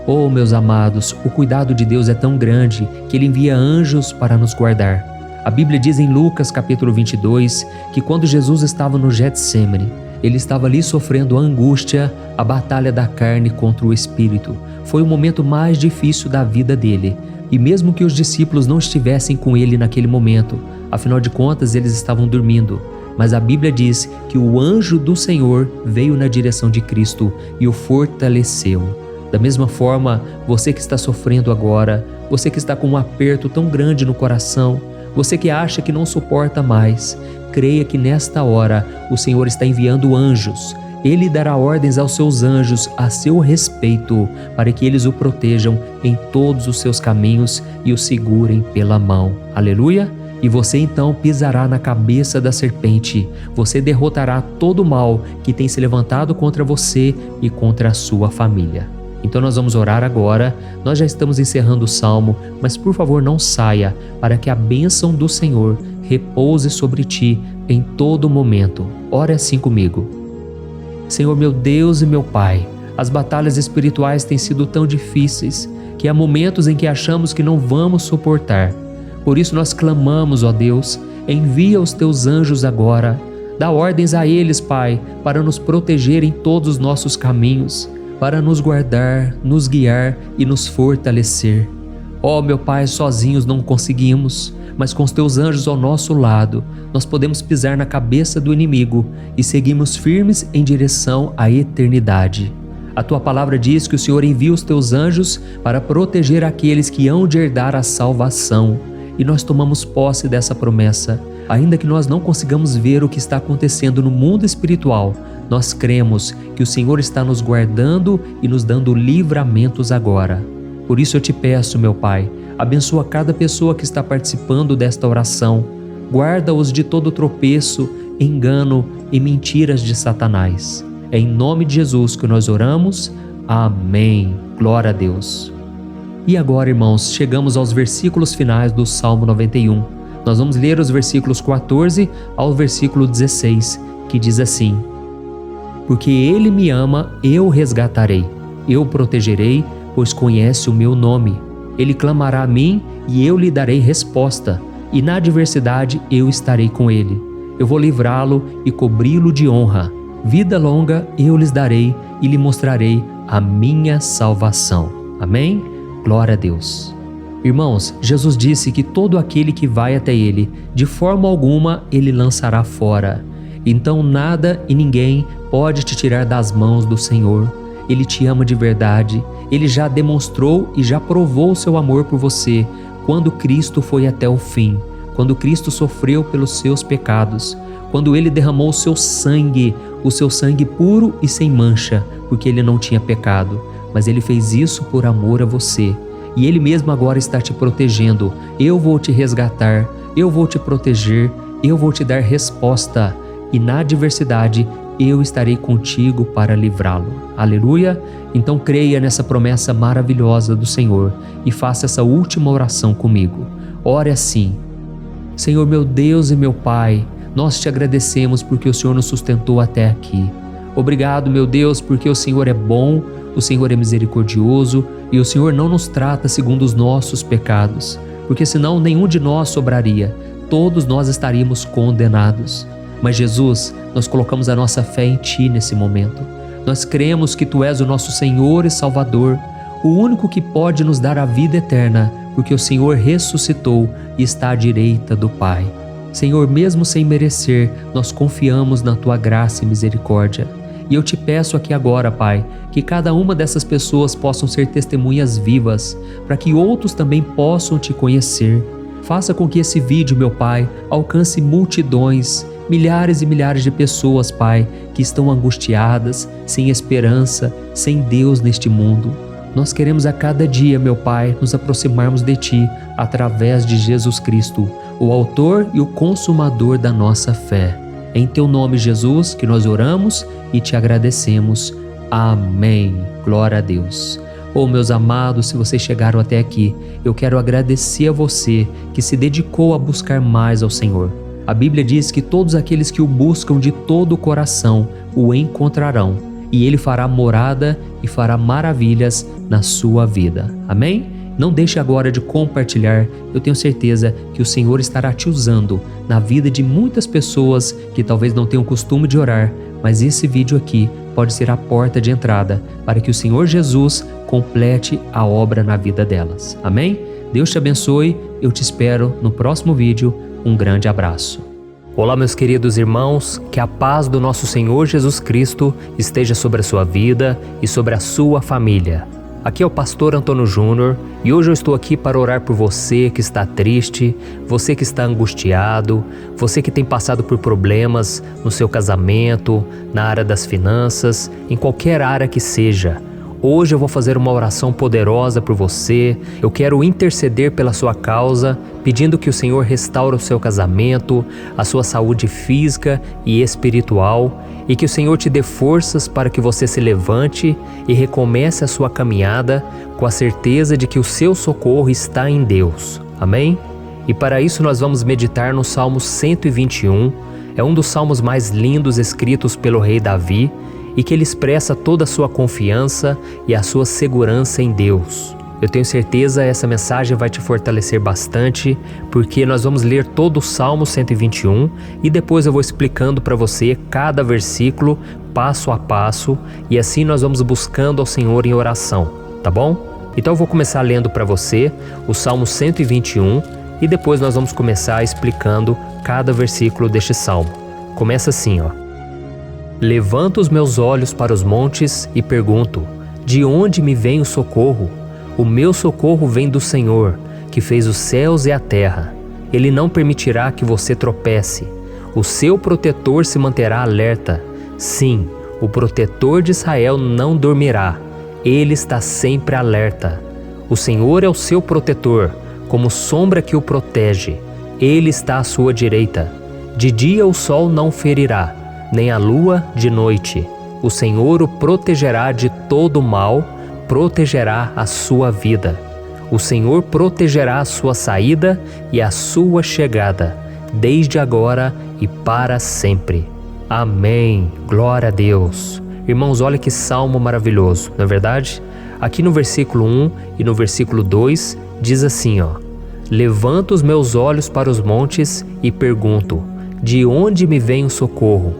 Oh, meus amados, o cuidado de Deus é tão grande que Ele envia anjos para nos guardar. A Bíblia diz em Lucas capítulo 22 que quando Jesus estava no Getsêmani, Ele estava ali sofrendo a angústia, a batalha da carne contra o espírito. Foi o momento mais difícil da vida dele. E mesmo que os discípulos não estivessem com ele naquele momento, afinal de contas eles estavam dormindo, mas a Bíblia diz que o anjo do Senhor veio na direção de Cristo e o fortaleceu. Da mesma forma, você que está sofrendo agora, você que está com um aperto tão grande no coração, você que acha que não suporta mais, creia que nesta hora o Senhor está enviando anjos. Ele dará ordens aos seus anjos a seu respeito, para que eles o protejam em todos os seus caminhos e o segurem pela mão. Aleluia! E você então pisará na cabeça da serpente. Você derrotará todo o mal que tem se levantado contra você e contra a sua família. Então nós vamos orar agora. Nós já estamos encerrando o Salmo, mas por favor não saia, para que a bênção do Senhor repouse sobre ti em todo momento. Ore assim comigo. Senhor meu Deus e meu Pai, as batalhas espirituais têm sido tão difíceis que há momentos em que achamos que não vamos suportar. Por isso nós clamamos, ó Deus, envia os teus anjos agora. Dá ordens a eles, Pai, para nos proteger em todos os nossos caminhos, para nos guardar, nos guiar e nos fortalecer. Ó meu Pai, sozinhos não conseguimos, mas com os teus anjos ao nosso lado, nós podemos pisar na cabeça do inimigo e seguirmos firmes em direção à eternidade. A tua palavra diz que o Senhor envia os teus anjos para proteger aqueles que hão de herdar a salvação. E nós tomamos posse dessa promessa. Ainda que nós não consigamos ver o que está acontecendo no mundo espiritual, nós cremos que o Senhor está nos guardando e nos dando livramentos agora. Por isso eu te peço, meu Pai, abençoa cada pessoa que está participando desta oração. Guarda-os de todo tropeço, engano e mentiras de Satanás. É em nome de Jesus que nós oramos. Amém. Glória a Deus. E agora, irmãos, chegamos aos versículos finais do Salmo 91. Nós vamos ler os versículos 14 ao versículo 16, que diz assim: Porque Ele me ama, eu o resgatarei, eu o protegerei, pois conhece o meu nome. Ele clamará a mim e eu lhe darei resposta, e na adversidade eu estarei com ele. Eu vou livrá-lo e cobri-lo de honra. Vida longa eu lhes darei e lhe mostrarei a minha salvação. Amém? Glória a Deus. Irmãos, Jesus disse que todo aquele que vai até Ele, de forma alguma Ele lançará fora. Então nada e ninguém pode te tirar das mãos do Senhor. Ele te ama de verdade. Ele já demonstrou e já provou o seu amor por você quando Cristo foi até o fim, quando Cristo sofreu pelos seus pecados, quando Ele derramou o seu sangue puro e sem mancha, porque Ele não tinha pecado. Mas Ele fez isso por amor a você. E Ele mesmo agora está te protegendo. Eu vou te resgatar, eu vou te proteger, eu vou te dar resposta. E na adversidade, eu estarei contigo para livrá-lo. Aleluia! Então creia nessa promessa maravilhosa do Senhor e faça essa última oração comigo. Ore assim: Senhor meu Deus e meu Pai, nós te agradecemos porque o Senhor nos sustentou até aqui. Obrigado, meu Deus, porque o Senhor é bom, o Senhor é misericordioso e o Senhor não nos trata segundo os nossos pecados, porque senão nenhum de nós sobraria, todos nós estaríamos condenados. Mas Jesus, nós colocamos a nossa fé em Ti nesse momento. Nós cremos que Tu és o nosso Senhor e Salvador, o único que pode nos dar a vida eterna, porque o Senhor ressuscitou e está à direita do Pai. Senhor, mesmo sem merecer, nós confiamos na Tua graça e misericórdia. E eu te peço aqui agora, Pai, que cada uma dessas pessoas possam ser testemunhas vivas, para que outros também possam Te conhecer. Faça com que esse vídeo, meu Pai, alcance multidões, milhares e milhares de pessoas, Pai, que estão angustiadas, sem esperança, sem Deus neste mundo. Nós queremos a cada dia, meu Pai, nos aproximarmos de Ti através de Jesus Cristo, o autor e o consumador da nossa fé. É em Teu nome, Jesus, que nós oramos e Te agradecemos. Amém. Glória a Deus. Meus amados, se vocês chegaram até aqui, eu quero agradecer a você que se dedicou a buscar mais ao Senhor. A Bíblia diz que todos aqueles que o buscam de todo o coração o encontrarão, e Ele fará morada e fará maravilhas na sua vida. Amém? Não deixe agora de compartilhar, eu tenho certeza que o Senhor estará te usando na vida de muitas pessoas que talvez não tenham costume de orar, mas esse vídeo aqui pode ser a porta de entrada para que o Senhor Jesus complete a obra na vida delas. Amém? Deus te abençoe, eu te espero no próximo vídeo. Um grande abraço. Olá, meus queridos irmãos, que a paz do nosso Senhor Jesus Cristo esteja sobre a sua vida e sobre a sua família. Aqui é o pastor Antônio Júnior e hoje eu estou aqui para orar por você que está triste, você que está angustiado, você que tem passado por problemas no seu casamento, na área das finanças, em qualquer área que seja. Hoje eu vou fazer uma oração poderosa por você. Eu quero interceder pela sua causa, pedindo que o Senhor restaure o seu casamento, a sua saúde física e espiritual, e que o Senhor te dê forças para que você se levante e recomece a sua caminhada com a certeza de que o seu socorro está em Deus. Amém? E para isso nós vamos meditar no Salmo 121. É um dos salmos mais lindos escritos pelo rei Davi, e que ele expressa toda a sua confiança e a sua segurança em Deus. Eu tenho certeza essa mensagem vai te fortalecer bastante, porque nós vamos ler todo o Salmo 121 e depois eu vou explicando para você cada versículo, passo a passo, e assim nós vamos buscando ao Senhor em oração, tá bom? Então eu vou começar lendo para você o Salmo 121 e depois nós vamos começar explicando cada versículo deste salmo. Começa assim, ó. Levanto os meus olhos para os montes e pergunto: de onde me vem o socorro? O meu socorro vem do Senhor, que fez os céus e a terra. Ele não permitirá que você tropece. O seu protetor se manterá alerta. Sim, o protetor de Israel não dormirá. Ele está sempre alerta. O Senhor é o seu protetor, como sombra que o protege. Ele está à sua direita. De dia o sol não ferirá, nem a lua de noite. O Senhor o protegerá de todo mal, protegerá a sua vida. O Senhor protegerá a sua saída e a sua chegada, desde agora e para sempre. Amém. Glória a Deus. Irmãos, olha que salmo maravilhoso, não é verdade? Aqui no versículo 1 e no versículo 2 diz assim, ó: Levanto os meus olhos para os montes e pergunto: de onde me vem o socorro?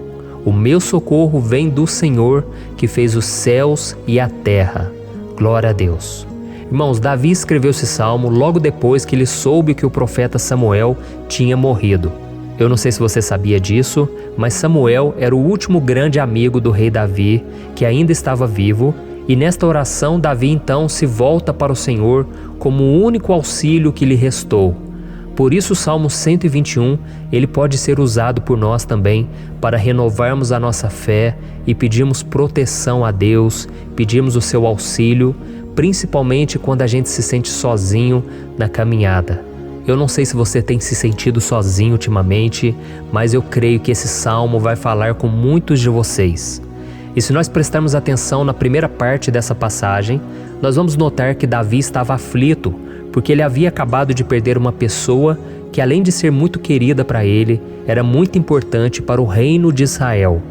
O meu socorro vem do Senhor, que fez os céus e a terra. Glória a Deus. Irmãos, Davi escreveu esse salmo logo depois que ele soube que o profeta Samuel tinha morrido. Eu não sei se você sabia disso, mas Samuel era o último grande amigo do rei Davi, que ainda estava vivo, e nesta oração Davi então se volta para o Senhor como o único auxílio que lhe restou. Por isso o Salmo 121, ele pode ser usado por nós também para renovarmos a nossa fé e pedirmos proteção a Deus, pedirmos o seu auxílio, principalmente quando a gente se sente sozinho na caminhada. Eu não sei se você tem se sentido sozinho ultimamente, mas eu creio que esse salmo vai falar com muitos de vocês. E se nós prestarmos atenção na primeira parte dessa passagem, nós vamos notar que Davi estava aflito, porque ele havia acabado de perder uma pessoa que, além de ser muito querida para ele, era muito importante para o reino de Israel.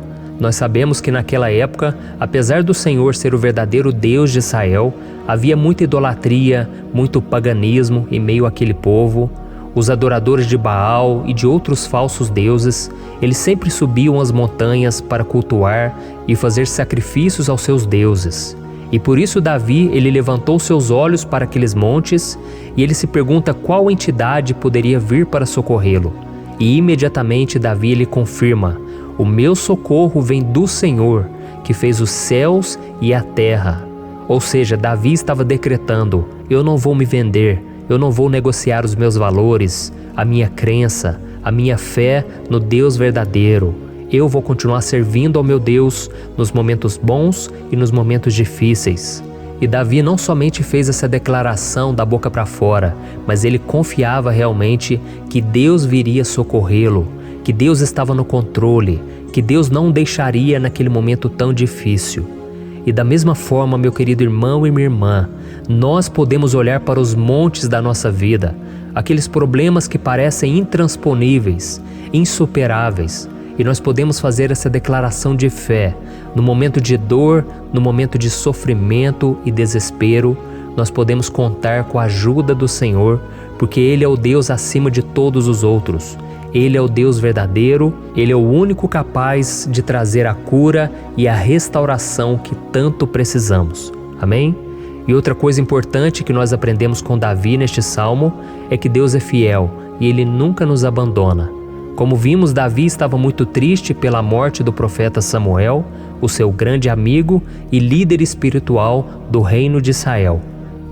Nós sabemos que naquela época, apesar do Senhor ser o verdadeiro Deus de Israel, havia muita idolatria, muito paganismo em meio àquele povo. Os adoradores de Baal e de outros falsos deuses, eles sempre subiam as montanhas para cultuar e fazer sacrifícios aos seus deuses. E por isso Davi, ele levantou seus olhos para aqueles montes e ele se pergunta qual entidade poderia vir para socorrê-lo. E imediatamente Davi ele confirma: o meu socorro vem do Senhor, que fez os céus e a terra. Ou seja, Davi estava decretando: eu não vou me vender, eu não vou negociar os meus valores, a minha crença, a minha fé no Deus verdadeiro. Eu vou continuar servindo ao meu Deus nos momentos bons e nos momentos difíceis. E Davi não somente fez essa declaração da boca para fora, mas ele confiava realmente que Deus viria socorrê-lo, que Deus estava no controle, que Deus não o deixaria naquele momento tão difícil. E da mesma forma, meu querido irmão e minha irmã, nós podemos olhar para os montes da nossa vida, aqueles problemas que parecem intransponíveis, insuperáveis, e nós podemos fazer essa declaração de fé. No momento de dor, no momento de sofrimento e desespero, nós podemos contar com a ajuda do Senhor, porque Ele é o Deus acima de todos os outros. Ele é o Deus verdadeiro, Ele é o único capaz de trazer a cura e a restauração que tanto precisamos. Amém? E outra coisa importante que nós aprendemos com Davi neste salmo é que Deus é fiel e Ele nunca nos abandona. Como vimos, Davi estava muito triste pela morte do profeta Samuel, o seu grande amigo e líder espiritual do reino de Israel.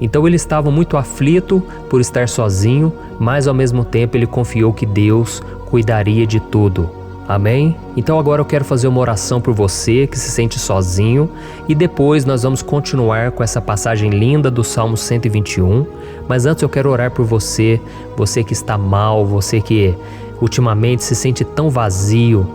Então ele estava muito aflito por estar sozinho, mas ao mesmo tempo ele confiou que Deus cuidaria de tudo. Amém? Então agora eu quero fazer uma oração por você que se sente sozinho e depois nós vamos continuar com essa passagem linda do Salmo 121. Mas antes eu quero orar por você, você que está mal, você que ultimamente se sente tão vazio,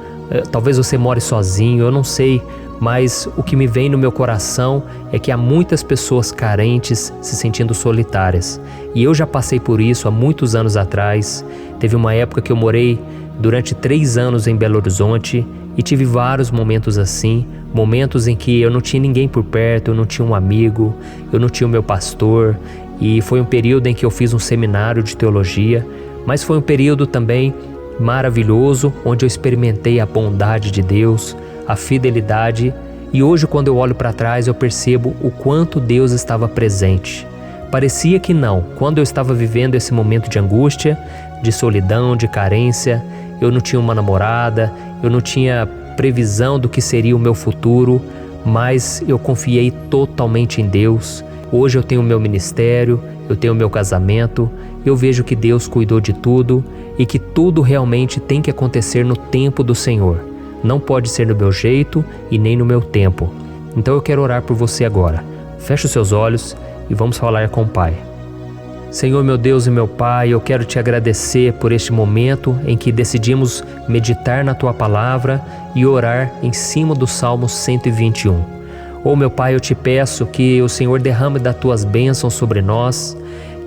talvez você more sozinho, eu não sei, mas o que me vem no meu coração é que há muitas pessoas carentes se sentindo solitárias. E eu já passei por isso há muitos anos atrás. Teve uma época que eu morei durante 3 anos em Belo Horizonte e tive vários momentos assim, momentos em que eu não tinha ninguém por perto, eu não tinha um amigo, eu não tinha o meu pastor, e foi um período em que eu fiz um seminário de teologia, mas foi um período também maravilhoso, onde eu experimentei a bondade de Deus, a fidelidade, e hoje quando eu olho para trás eu percebo o quanto Deus estava presente. Parecia que não. Quando eu estava vivendo esse momento de angústia, de solidão, de carência, eu não tinha uma namorada, eu não tinha previsão do que seria o meu futuro, mas eu confiei totalmente em Deus. Hoje eu tenho o meu ministério, eu tenho o meu casamento, eu vejo que Deus cuidou de tudo e que tudo realmente tem que acontecer no tempo do Senhor. Não pode ser no meu jeito e nem no meu tempo. Então eu quero orar por você agora. Feche os seus olhos e vamos falar com o Pai. Senhor, meu Deus e meu Pai, eu quero te agradecer por este momento em que decidimos meditar na Tua Palavra e orar em cima do Salmo 121. Oh, meu Pai, eu te peço que o Senhor derrame das Tuas bênçãos sobre nós,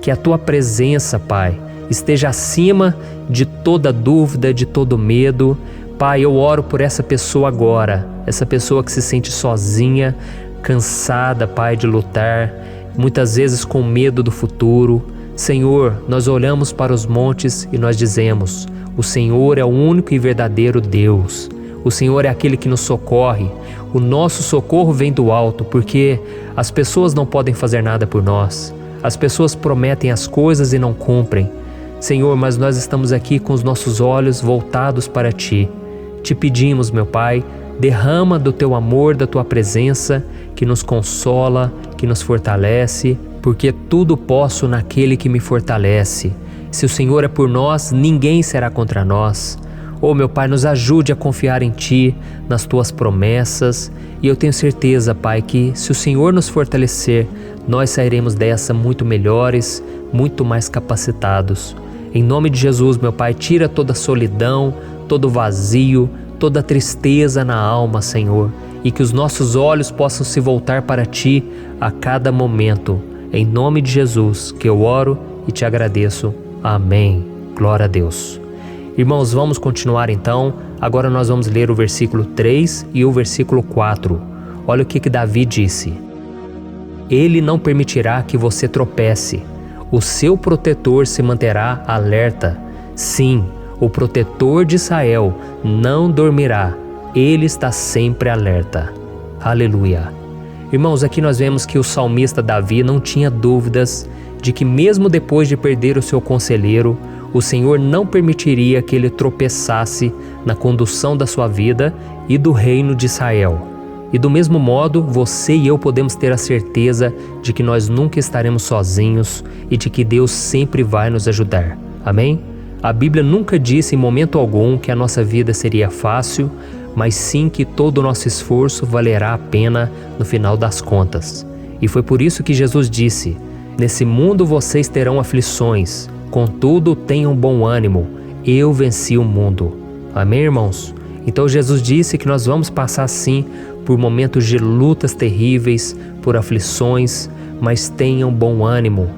que a Tua presença, Pai, esteja acima de toda dúvida, de todo medo. Pai, eu oro por essa pessoa agora, essa pessoa que se sente sozinha, cansada, Pai, de lutar, muitas vezes com medo do futuro. Senhor, nós olhamos para os montes e nós dizemos: o Senhor é o único e verdadeiro Deus. O Senhor é aquele que nos socorre. O nosso socorro vem do alto, porque as pessoas não podem fazer nada por nós. As pessoas prometem as coisas e não cumprem. Senhor, mas nós estamos aqui com os nossos olhos voltados para Ti. Te pedimos, meu Pai, derrama do Teu amor, da Tua presença, que nos consola, que nos fortalece, porque tudo posso naquele que me fortalece. Se o Senhor é por nós, ninguém será contra nós. Oh, meu Pai, nos ajude a confiar em Ti, nas Tuas promessas, e eu tenho certeza, Pai, que se o Senhor nos fortalecer, nós sairemos dessa muito melhores, muito mais capacitados. Em nome de Jesus, meu Pai, tira toda a solidão, todo o vazio, toda a tristeza na alma, Senhor, e que os nossos olhos possam se voltar para Ti a cada momento. Em nome de Jesus que eu oro e te agradeço. Amém. Glória a Deus. Irmãos, vamos continuar então. Agora nós vamos ler o versículo 3 e o versículo 4. Olha o que Davi disse. Ele não permitirá que você tropece. O seu protetor se manterá alerta. Sim, o protetor de Israel não dormirá. Ele está sempre alerta. Aleluia. Irmãos, aqui nós vemos que o salmista Davi não tinha dúvidas de que mesmo depois de perder o seu conselheiro, o Senhor não permitiria que ele tropeçasse na condução da sua vida e do reino de Israel. E do mesmo modo, você e eu podemos ter a certeza de que nós nunca estaremos sozinhos e de que Deus sempre vai nos ajudar. Amém? A Bíblia nunca disse em momento algum que a nossa vida seria fácil, mas sim que todo o nosso esforço valerá a pena no final das contas. E foi por isso que Jesus disse: nesse mundo vocês terão aflições, contudo tenham bom ânimo, eu venci o mundo. Amém, irmãos? Então Jesus disse que nós vamos passar sim por momentos de lutas terríveis, por aflições, mas tenham bom ânimo.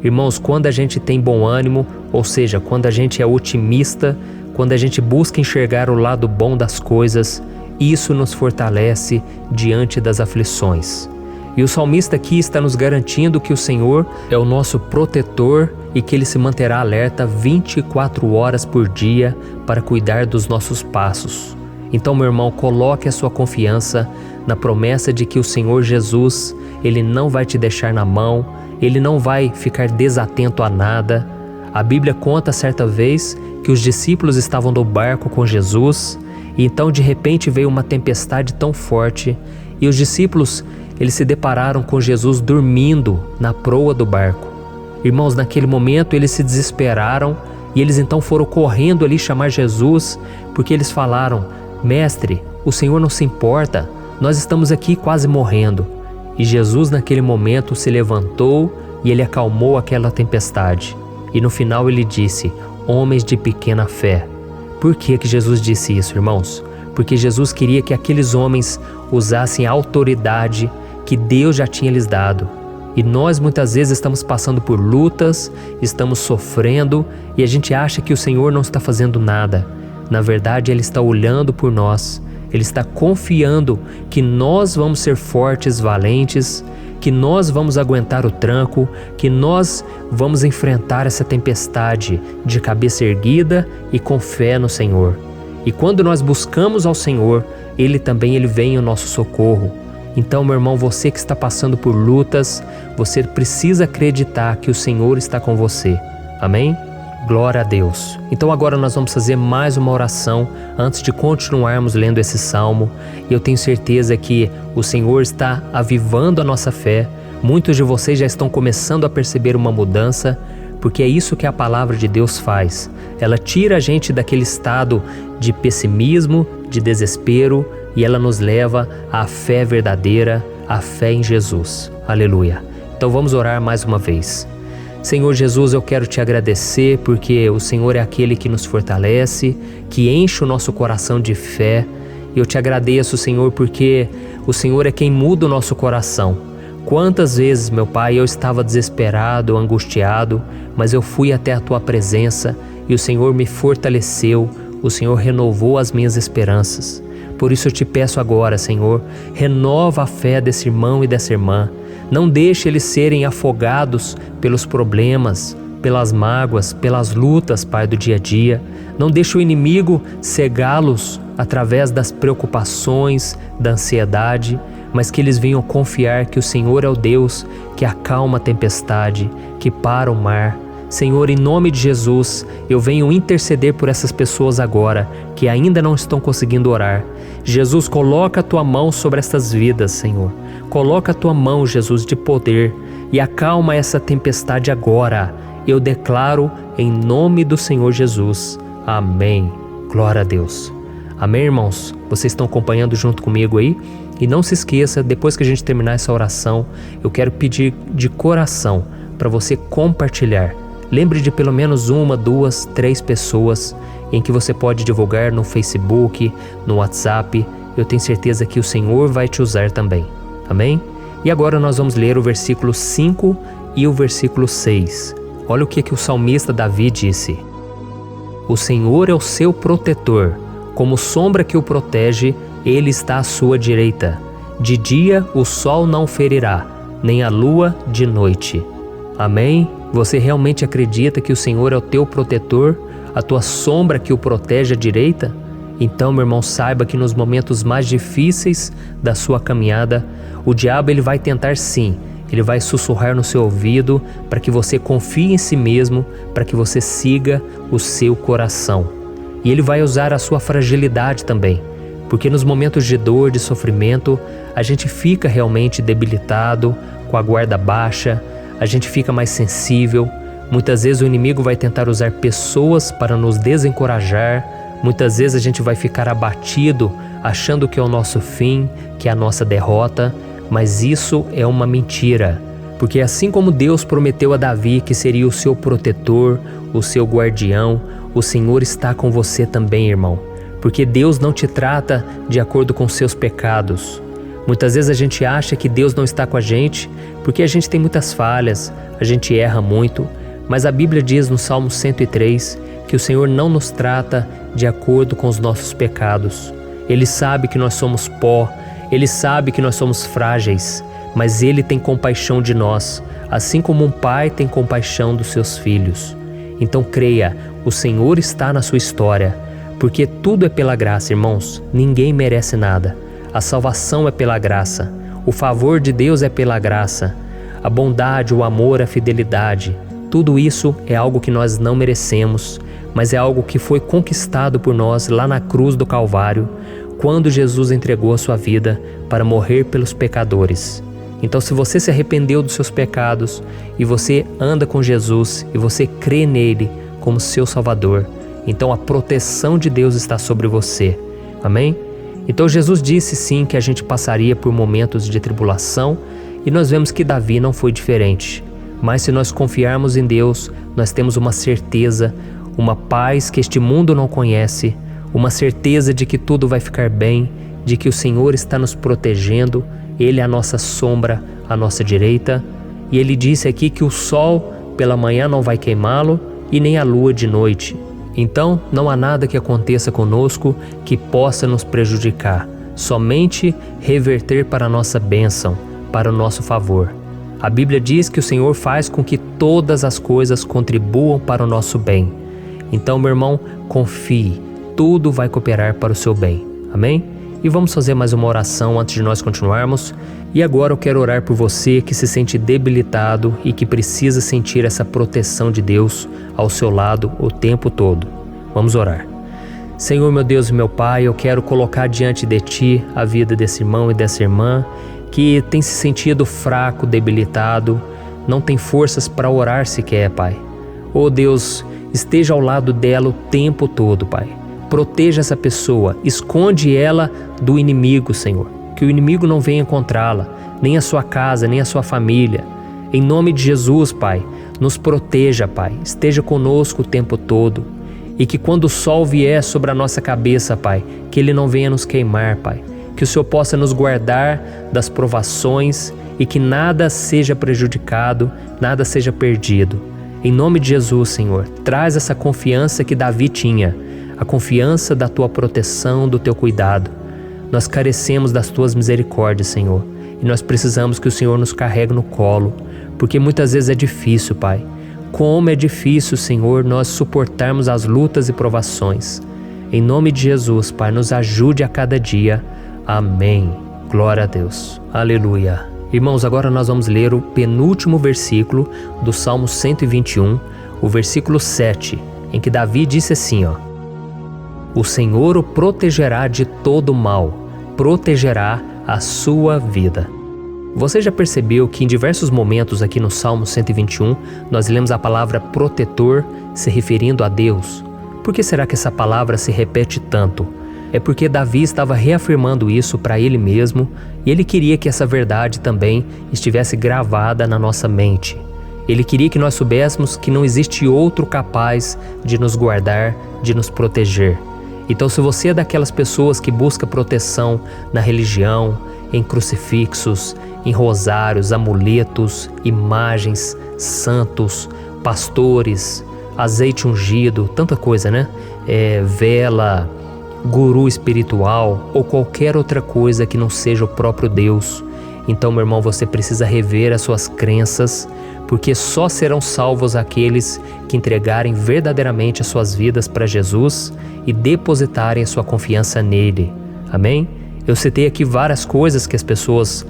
Irmãos, quando a gente tem bom ânimo, ou seja, quando a gente é otimista, quando a gente busca enxergar o lado bom das coisas, isso nos fortalece diante das aflições. E o salmista aqui está nos garantindo que o Senhor é o nosso protetor e que Ele se manterá alerta 24 horas por dia para cuidar dos nossos passos. Então, meu irmão, coloque a sua confiança na promessa de que o Senhor Jesus, Ele não vai te deixar na mão, Ele não vai ficar desatento a nada. A Bíblia conta certa vez que os discípulos estavam no barco com Jesus e então de repente veio uma tempestade tão forte e os discípulos eles se depararam com Jesus dormindo na proa do barco. Irmãos, naquele momento eles se desesperaram e eles então foram correndo ali chamar Jesus porque eles falaram: Mestre, o Senhor não se importa, nós estamos aqui quase morrendo. E Jesus naquele momento se levantou e Ele acalmou aquela tempestade. E no final Ele disse: homens de pequena fé. Por que Jesus disse isso, irmãos? Porque Jesus queria que aqueles homens usassem a autoridade que Deus já tinha lhes dado. E nós muitas vezes estamos passando por lutas, estamos sofrendo e a gente acha que o Senhor não está fazendo nada. Na verdade, Ele está olhando por nós. Ele está confiando que nós vamos ser fortes, valentes, que nós vamos aguentar o tranco, que nós vamos enfrentar essa tempestade de cabeça erguida e com fé no Senhor. E quando nós buscamos ao Senhor, Ele vem em nosso socorro. Então, meu irmão, você que está passando por lutas, você precisa acreditar que o Senhor está com você. Amém? Glória a Deus. Então agora nós vamos fazer mais uma oração antes de continuarmos lendo esse salmo. E eu tenho certeza que o Senhor está avivando a nossa fé. Muitos de vocês já estão começando a perceber uma mudança, porque é isso que a palavra de Deus faz. Ela tira a gente daquele estado de pessimismo, de desespero, e ela nos leva à fé verdadeira, à fé em Jesus. Aleluia. Então vamos orar mais uma vez. Senhor Jesus, eu quero te agradecer porque o Senhor é aquele que nos fortalece, que enche o nosso coração de fé. Eu te agradeço, Senhor, porque o Senhor é quem muda o nosso coração. Quantas vezes, meu Pai, eu estava desesperado, angustiado, mas eu fui até a Tua presença e o Senhor me fortaleceu, o Senhor renovou as minhas esperanças. Por isso eu te peço agora, Senhor, renova a fé desse irmão e dessa irmã. Não deixe eles serem afogados pelos problemas, pelas mágoas, pelas lutas, Pai, do dia a dia. Não deixe o inimigo cegá-los através das preocupações, da ansiedade, mas que eles venham confiar que o Senhor é o Deus que acalma a tempestade, que para o mar. Senhor, em nome de Jesus, eu venho interceder por essas pessoas agora que ainda não estão conseguindo orar. Jesus, coloca a Tua mão sobre essas vidas, Senhor. Coloca a Tua mão, Jesus, de poder e acalma essa tempestade agora. Eu declaro em nome do Senhor Jesus. Amém. Glória a Deus. Amém, irmãos? Vocês estão acompanhando junto comigo aí? E não se esqueça, depois que a gente terminar essa oração, eu quero pedir de coração para você compartilhar. Lembre de pelo menos 1, 2, 3 pessoas em que você pode divulgar no Facebook, no WhatsApp. Eu tenho certeza que o Senhor vai te usar também. Amém? E agora nós vamos ler o versículo 5 e o versículo 6. Olha o que o salmista Davi disse. O Senhor é o seu protetor, como sombra que o protege, Ele está à sua direita. De dia o sol não ferirá, nem a lua de noite. Amém? Você realmente acredita que o Senhor é o teu protetor, a tua sombra que o protege à direita? Então, meu irmão, saiba que nos momentos mais difíceis da sua caminhada, o diabo ele vai tentar sim, ele vai sussurrar no seu ouvido para que você confie em si mesmo, para que você siga o seu coração. E ele vai usar a sua fragilidade também, porque nos momentos de dor, de sofrimento, a gente fica realmente debilitado, com a guarda baixa, a gente fica mais sensível. Muitas vezes o inimigo vai tentar usar pessoas para nos desencorajar. Muitas vezes a gente vai ficar abatido, achando que é o nosso fim, que é a nossa derrota. Mas isso é uma mentira. Porque assim como Deus prometeu a Davi que seria o seu protetor, o seu guardião, o Senhor está com você também, irmão. Porque Deus não te trata de acordo com seus pecados. Muitas vezes a gente acha que Deus não está com a gente porque a gente tem muitas falhas, a gente erra muito, mas a Bíblia diz no Salmo 103 que o Senhor não nos trata de acordo com os nossos pecados. Ele sabe que nós somos pó, Ele sabe que nós somos frágeis, mas Ele tem compaixão de nós, assim como um pai tem compaixão dos seus filhos. Então creia, o Senhor está na sua história, porque tudo é pela graça, irmãos, ninguém merece nada. A salvação é pela graça, o favor de Deus é pela graça, a bondade, o amor, a fidelidade, tudo isso é algo que nós não merecemos, mas é algo que foi conquistado por nós lá na cruz do Calvário, quando Jesus entregou a sua vida para morrer pelos pecadores. Então, se você se arrependeu dos seus pecados e você anda com Jesus e você crê nele como seu Salvador, então a proteção de Deus está sobre você. Amém? Então Jesus disse sim que a gente passaria por momentos de tribulação e nós vemos que Davi não foi diferente. Mas se nós confiarmos em Deus, nós temos uma certeza, uma paz que este mundo não conhece, uma certeza de que tudo vai ficar bem, de que o Senhor está nos protegendo, Ele é a nossa sombra, à nossa direita. E Ele disse aqui que o sol pela manhã não vai queimá-lo e nem a lua de noite. Então, não há nada que aconteça conosco que possa nos prejudicar, somente reverter para a nossa bênção, para o nosso favor. A Bíblia diz que o Senhor faz com que todas as coisas contribuam para o nosso bem. Então, meu irmão, confie, tudo vai cooperar para o seu bem. Amém? E vamos fazer mais uma oração antes de nós continuarmos. E agora eu quero orar por você que se sente debilitado e que precisa sentir essa proteção de Deus ao seu lado o tempo todo. Vamos orar. Senhor, meu Deus e meu Pai, eu quero colocar diante de Ti a vida desse irmão e dessa irmã que tem se sentido fraco, debilitado, não tem forças para orar sequer, Pai. Oh Deus, esteja ao lado dela o tempo todo, Pai. Proteja essa pessoa, esconde ela do inimigo, Senhor. Que o inimigo não venha encontrá-la, nem a sua casa, nem a sua família. Em nome de Jesus, Pai, nos proteja, Pai. Esteja conosco o tempo todo. E que quando o sol vier sobre a nossa cabeça, Pai, que ele não venha nos queimar, Pai. Que o Senhor possa nos guardar das provações e que nada seja prejudicado, nada seja perdido. Em nome de Jesus, Senhor, traz essa confiança que Davi tinha, a confiança da Tua proteção, do Teu cuidado. Nós carecemos das Tuas misericórdias, Senhor, e nós precisamos que o Senhor nos carregue no colo, porque muitas vezes é difícil, Pai. Como é difícil, Senhor, nós suportarmos as lutas e provações. Em nome de Jesus, Pai, nos ajude a cada dia. Amém. Glória a Deus. Aleluia. Irmãos, agora nós vamos ler o penúltimo versículo do Salmo 121, o versículo 7, em que Davi disse assim, O Senhor o protegerá de todo mal, protegerá a sua vida. Você já percebeu que em diversos momentos aqui no Salmo 121, nós lemos a palavra protetor se referindo a Deus? Por que será que essa palavra se repete tanto? É porque Davi estava reafirmando isso para ele mesmo e ele queria que essa verdade também estivesse gravada na nossa mente. Ele queria que nós soubéssemos que não existe outro capaz de nos guardar, de nos proteger. Então, se você é daquelas pessoas que busca proteção na religião, em crucifixos, em rosários, amuletos, imagens, santos, pastores, azeite ungido, tanta coisa, né? Vela, guru espiritual ou qualquer outra coisa que não seja o próprio Deus. Então, meu irmão, você precisa rever as suas crenças, porque só serão salvos aqueles que entregarem verdadeiramente as suas vidas para Jesus e depositarem a sua confiança nele. Amém? Eu citei aqui várias coisas que as pessoas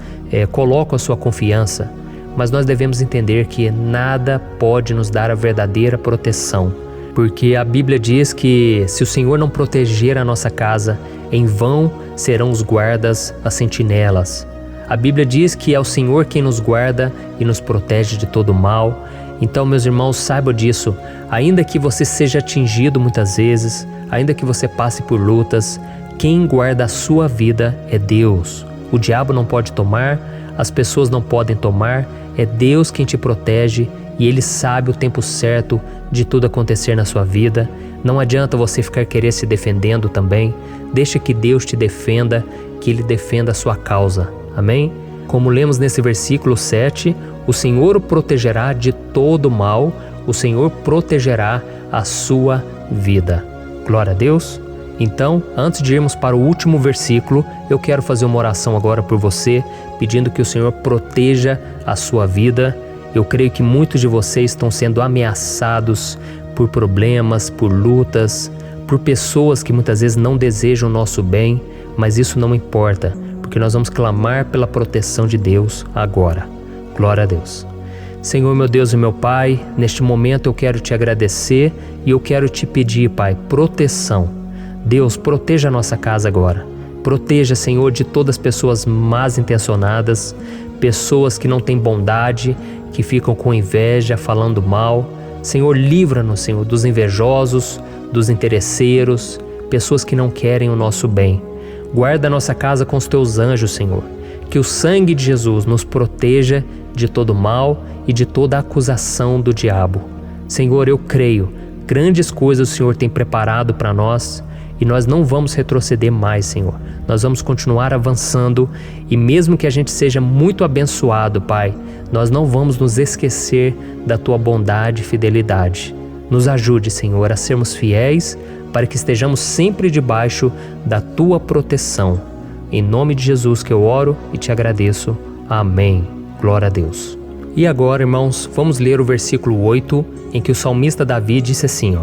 colocam a sua confiança, mas nós devemos entender que nada pode nos dar a verdadeira proteção, porque a Bíblia diz que se o Senhor não proteger a nossa casa, em vão serão os guardas, as sentinelas. A Bíblia diz que é o Senhor quem nos guarda e nos protege de todo mal. Então, meus irmãos, saibam disso. Ainda que você seja atingido muitas vezes, ainda que você passe por lutas, quem guarda a sua vida é Deus. O diabo não pode tomar, as pessoas não podem tomar, é Deus quem te protege e Ele sabe o tempo certo de tudo acontecer na sua vida. Não adianta você ficar querer se defendendo também. Deixa que Deus te defenda, que Ele defenda a sua causa. Amém? Como lemos nesse versículo 7, o Senhor o protegerá de todo mal, o Senhor protegerá a sua vida. Glória a Deus. Então, antes de irmos para o último versículo, eu quero fazer uma oração agora por você, pedindo que o Senhor proteja a sua vida. Eu creio que muitos de vocês estão sendo ameaçados por problemas, por lutas, por pessoas que muitas vezes não desejam o nosso bem, mas isso não importa, porque nós vamos clamar pela proteção de Deus agora. Glória a Deus. Senhor, meu Deus e meu Pai, neste momento eu quero te agradecer e eu quero te pedir, Pai, proteção. Deus, proteja a nossa casa agora. Proteja, Senhor, de todas as pessoas más intencionadas, pessoas que não têm bondade, que ficam com inveja, falando mal. Senhor, livra-nos, Senhor, dos invejosos, dos interesseiros, pessoas que não querem o nosso bem. Guarda a nossa casa com os teus anjos, Senhor. Que o sangue de Jesus nos proteja de todo mal e de toda acusação do diabo. Senhor, eu creio, grandes coisas o Senhor tem preparado para nós e nós não vamos retroceder mais, Senhor. Nós vamos continuar avançando e mesmo que a gente seja muito abençoado, Pai, nós não vamos nos esquecer da Tua bondade e fidelidade. Nos ajude, Senhor, a sermos fiéis para que estejamos sempre debaixo da Tua proteção. Em nome de Jesus que eu oro e te agradeço. Amém. Glória a Deus. E agora, irmãos, vamos ler o versículo 8, em que o salmista Davi disse assim,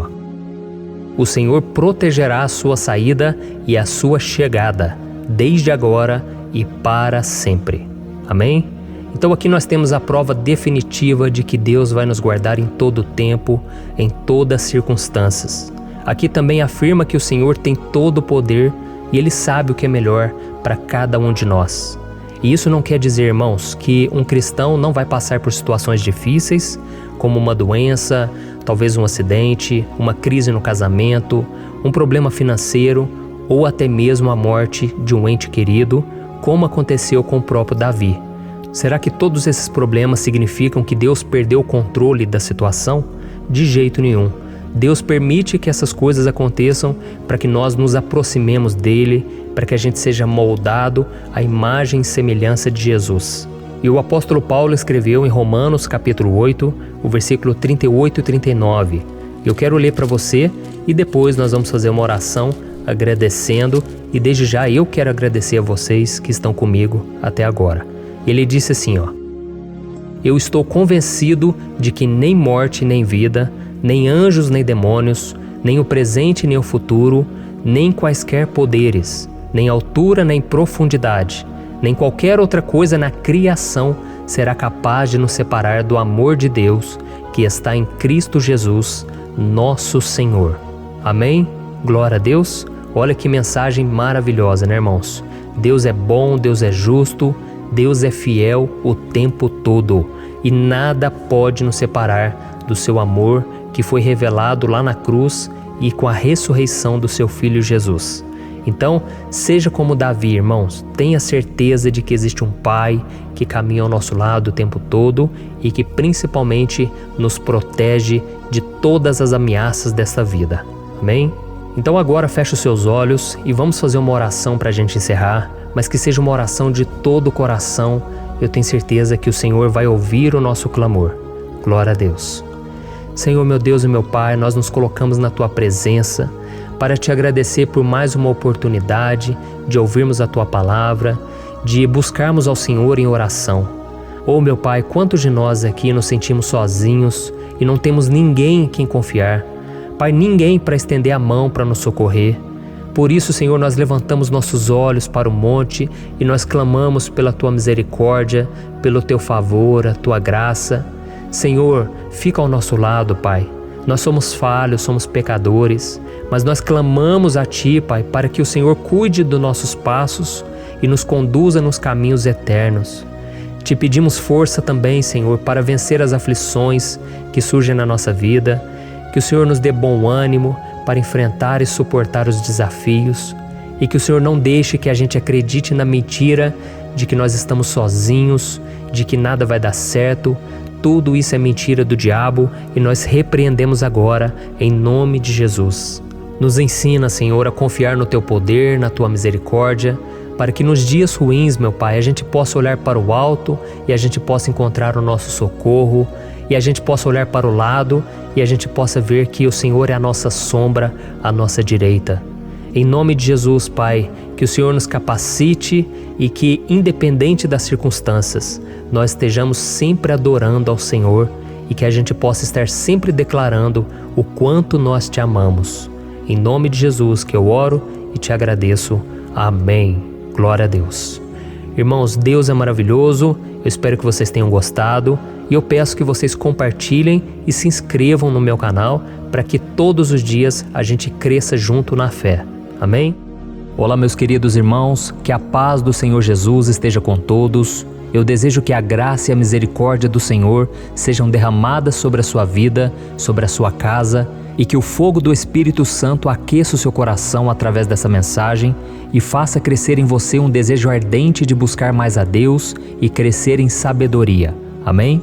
O Senhor protegerá a sua saída e a sua chegada, desde agora e para sempre. Amém? Então aqui nós temos a prova definitiva de que Deus vai nos guardar em todo o tempo, em todas as circunstâncias. Aqui também afirma que o Senhor tem todo o poder e Ele sabe o que é melhor para cada um de nós. E isso não quer dizer, irmãos, que um cristão não vai passar por situações difíceis, como uma doença, talvez um acidente, uma crise no casamento, um problema financeiro ou até mesmo a morte de um ente querido, como aconteceu com o próprio Davi. Será que todos esses problemas significam que Deus perdeu o controle da situação? De jeito nenhum. Deus permite que essas coisas aconteçam para que nós nos aproximemos dele, para que a gente seja moldado à imagem e semelhança de Jesus. E o apóstolo Paulo escreveu em Romanos capítulo 8, o versículo 38 e 39. Eu quero ler para você e depois nós vamos fazer uma oração agradecendo, e desde já eu quero agradecer a vocês que estão comigo até agora. Ele disse assim, eu estou convencido de que nem morte nem vida, nem anjos nem demônios, nem o presente nem o futuro, nem quaisquer poderes, nem altura nem profundidade, nem qualquer outra coisa na criação será capaz de nos separar do amor de Deus que está em Cristo Jesus, nosso Senhor. Amém? Glória a Deus. Olha que mensagem maravilhosa, né, irmãos? Deus é bom, Deus é justo, Deus é fiel o tempo todo e nada pode nos separar do seu amor que foi revelado lá na cruz e com a ressurreição do seu Filho Jesus. Então, seja como Davi, irmãos, tenha certeza de que existe um Pai que caminha ao nosso lado o tempo todo e que principalmente nos protege de todas as ameaças dessa vida. Amém? Então agora feche os seus olhos e vamos fazer uma oração para a gente encerrar, mas que seja uma oração de todo o coração. Eu tenho certeza que o Senhor vai ouvir o nosso clamor. Glória a Deus. Senhor, meu Deus e meu Pai, nós nos colocamos na Tua presença para Te agradecer por mais uma oportunidade de ouvirmos a Tua palavra, de buscarmos ao Senhor em oração. Oh, meu Pai, quantos de nós aqui nos sentimos sozinhos e não temos ninguém em quem confiar. Pai, ninguém para estender a mão para nos socorrer. Por isso, Senhor, nós levantamos nossos olhos para o monte e nós clamamos pela Tua misericórdia, pelo Teu favor, a Tua graça. Senhor, fica ao nosso lado, Pai. Nós somos falhos, somos pecadores, mas nós clamamos a Ti, Pai, para que o Senhor cuide dos nossos passos e nos conduza nos caminhos eternos. Te pedimos força também, Senhor, para vencer as aflições que surgem na nossa vida, que o Senhor nos dê bom ânimo para enfrentar e suportar os desafios e que o Senhor não deixe que a gente acredite na mentira de que nós estamos sozinhos, de que nada vai dar certo. Tudo isso é mentira do diabo e nós repreendemos agora em nome de Jesus. Nos ensina, Senhor, a confiar no Teu poder, na Tua misericórdia, para que nos dias ruins, meu Pai, a gente possa olhar para o alto e a gente possa encontrar o nosso socorro, e a gente possa olhar para o lado e a gente possa ver que o Senhor é a nossa sombra, a nossa direita. Em nome de Jesus, Pai, que o Senhor nos capacite e que, independente das circunstâncias, nós estejamos sempre adorando ao Senhor e que a gente possa estar sempre declarando o quanto nós Te amamos. Em nome de Jesus que eu oro e Te agradeço. Amém. Glória a Deus. Irmãos, Deus é maravilhoso. Eu espero que vocês tenham gostado e eu peço que vocês compartilhem e se inscrevam no meu canal para que todos os dias a gente cresça junto na fé. Amém? Olá, meus queridos irmãos, que a paz do Senhor Jesus esteja com todos. Eu desejo que a graça e a misericórdia do Senhor sejam derramadas sobre a sua vida, sobre a sua casa, e que o fogo do Espírito Santo aqueça o seu coração através dessa mensagem e faça crescer em você um desejo ardente de buscar mais a Deus e crescer em sabedoria. Amém?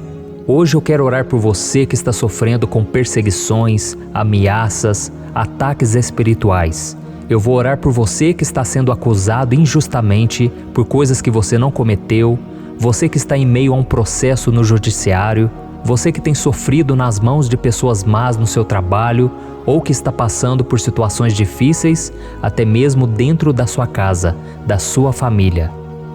Hoje eu quero orar por você que está sofrendo com perseguições, ameaças, ataques espirituais. Eu vou orar por você que está sendo acusado injustamente por coisas que você não cometeu, você que está em meio a um processo no judiciário, você que tem sofrido nas mãos de pessoas más no seu trabalho ou que está passando por situações difíceis, até mesmo dentro da sua casa, da sua família.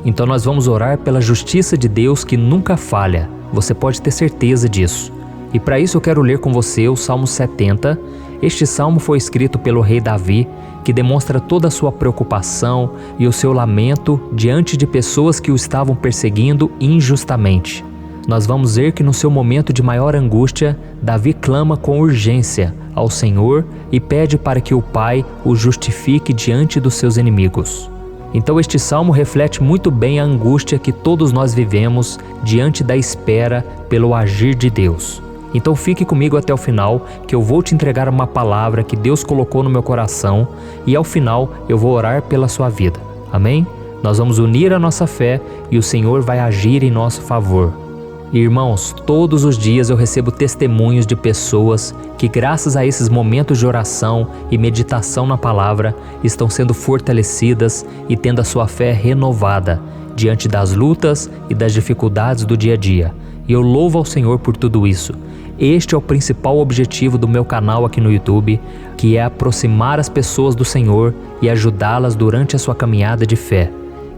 Então nós vamos orar pela justiça de Deus que nunca falha, você pode ter certeza disso. E para isso eu quero ler com você o Salmo 70. Este salmo foi escrito pelo rei Davi, que demonstra toda a sua preocupação e o seu lamento diante de pessoas que o estavam perseguindo injustamente. Nós vamos ver que no seu momento de maior angústia, Davi clama com urgência ao Senhor e pede para que o Pai o justifique diante dos seus inimigos. Então este salmo reflete muito bem a angústia que todos nós vivemos diante da espera pelo agir de Deus. Então fique comigo até o final, que eu vou te entregar uma palavra que Deus colocou no meu coração e ao final eu vou orar pela sua vida. Amém? Nós vamos unir a nossa fé e o Senhor vai agir em nosso favor. Irmãos, todos os dias eu recebo testemunhos de pessoas que, graças a esses momentos de oração e meditação na palavra, estão sendo fortalecidas e tendo a sua fé renovada diante das lutas e das dificuldades do dia a dia. E eu louvo ao Senhor por tudo isso. Este é o principal objetivo do meu canal aqui no YouTube, que é aproximar as pessoas do Senhor e ajudá-las durante a sua caminhada de fé.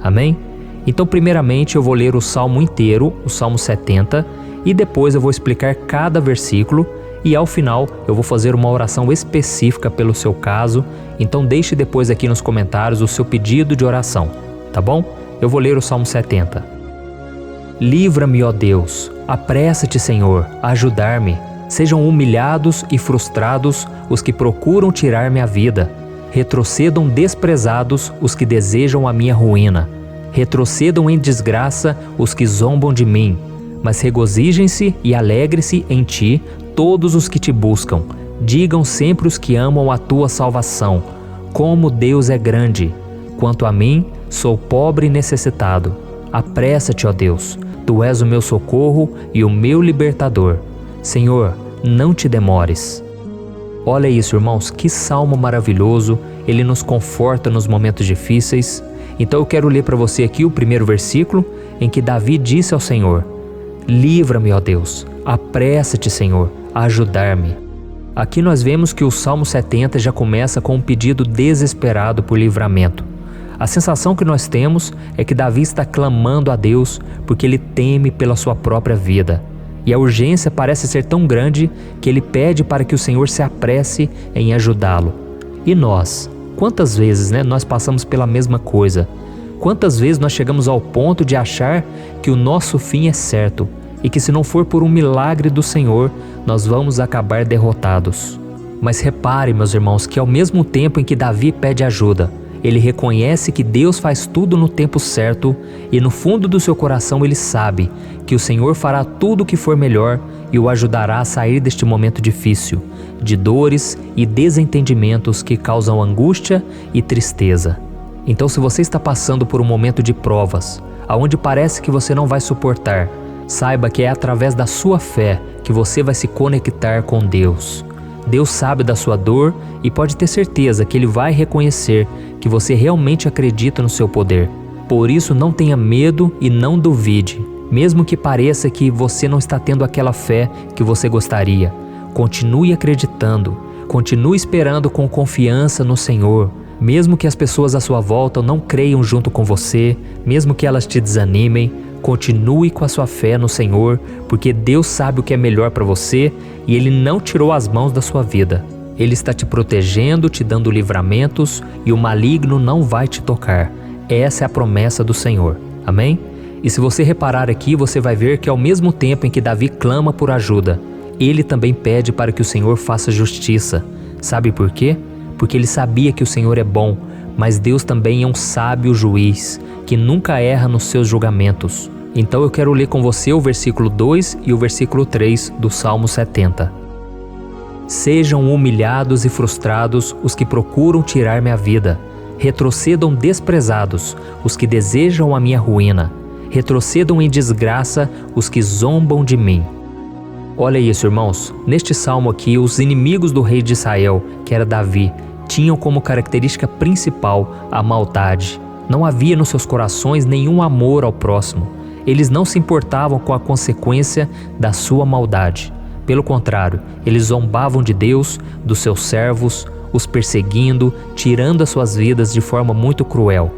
Amém? Então, primeiramente, eu vou ler o Salmo inteiro, o Salmo 70, e depois eu vou explicar cada versículo e ao final eu vou fazer uma oração específica pelo seu caso. Então deixe depois aqui nos comentários o seu pedido de oração, tá bom? Eu vou ler o Salmo 70. Livra-me, ó Deus, apressa-te, Senhor, a ajudar-me. Sejam humilhados e frustrados os que procuram tirar-me a vida. Retrocedam desprezados os que desejam a minha ruína. Retrocedam em desgraça os que zombam de mim, mas regozijem-se e alegre-se em ti todos os que te buscam. Digam sempre os que amam a tua salvação, como Deus é grande. Quanto a mim, sou pobre e necessitado. Apressa-te, ó Deus, tu és o meu socorro e o meu libertador. Senhor, não te demores. Olha isso, irmãos, que salmo maravilhoso, ele nos conforta nos momentos difíceis. Então eu quero ler para você aqui o primeiro versículo, em que Davi disse ao Senhor: livra-me, ó Deus, apressa-te, Senhor, a ajudar-me. Aqui nós vemos que o Salmo 70 já começa com um pedido desesperado por livramento. A sensação que nós temos é que Davi está clamando a Deus porque ele teme pela sua própria vida. E a urgência parece ser tão grande que ele pede para que o Senhor se apresse em ajudá-lo. E nós? Quantas vezes nós passamos pela mesma coisa? Quantas vezes nós chegamos ao ponto de achar que o nosso fim é certo e que se não for por um milagre do Senhor, nós vamos acabar derrotados? Mas repare, meus irmãos, que ao mesmo tempo em que Davi pede ajuda, ele reconhece que Deus faz tudo no tempo certo e no fundo do seu coração ele sabe que o Senhor fará tudo o que for melhor e o ajudará a sair deste momento difícil, de dores e desentendimentos que causam angústia e tristeza. Então, se você está passando por um momento de provas, aonde parece que você não vai suportar, saiba que é através da sua fé que você vai se conectar com Deus. Deus sabe da sua dor e pode ter certeza que Ele vai reconhecer que você realmente acredita no seu poder. Por isso, não tenha medo e não duvide, mesmo que pareça que você não está tendo aquela fé que você gostaria. Continue acreditando, continue esperando com confiança no Senhor. Mesmo que as pessoas à sua volta não creiam junto com você, mesmo que elas te desanimem, continue com a sua fé no Senhor, porque Deus sabe o que é melhor para você e Ele não tirou as mãos da sua vida. Ele está te protegendo, te dando livramentos e o maligno não vai te tocar. Essa é a promessa do Senhor. Amém? E se você reparar aqui, você vai ver que ao mesmo tempo em que Davi clama por ajuda, ele também pede para que o Senhor faça justiça. Sabe por quê? Porque ele sabia que o Senhor é bom, mas Deus também é um sábio juiz, que nunca erra nos seus julgamentos. Então eu quero ler com você o versículo 2 e o versículo 3 do Salmo 70. Sejam humilhados e frustrados os que procuram tirar-me a vida. Retrocedam desprezados os que desejam a minha ruína. Retrocedam em desgraça os que zombam de mim. Olha isso, irmãos. Neste salmo aqui, os inimigos do rei de Israel, que era Davi, tinham como característica principal a maldade. Não havia nos seus corações nenhum amor ao próximo. Eles não se importavam com a consequência da sua maldade. Pelo contrário, eles zombavam de Deus, dos seus servos, os perseguindo, tirando as suas vidas de forma muito cruel.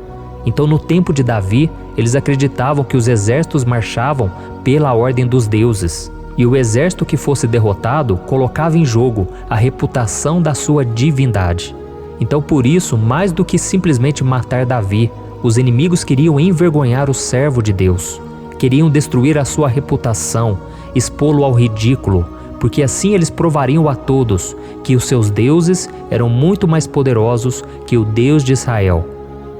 Então, no tempo de Davi, eles acreditavam que os exércitos marchavam pela ordem dos deuses. E o exército que fosse derrotado colocava em jogo a reputação da sua divindade. Então, por isso, mais do que simplesmente matar Davi, os inimigos queriam envergonhar o servo de Deus. Queriam destruir a sua reputação, expô-lo ao ridículo, porque assim eles provariam a todos que os seus deuses eram muito mais poderosos que o Deus de Israel.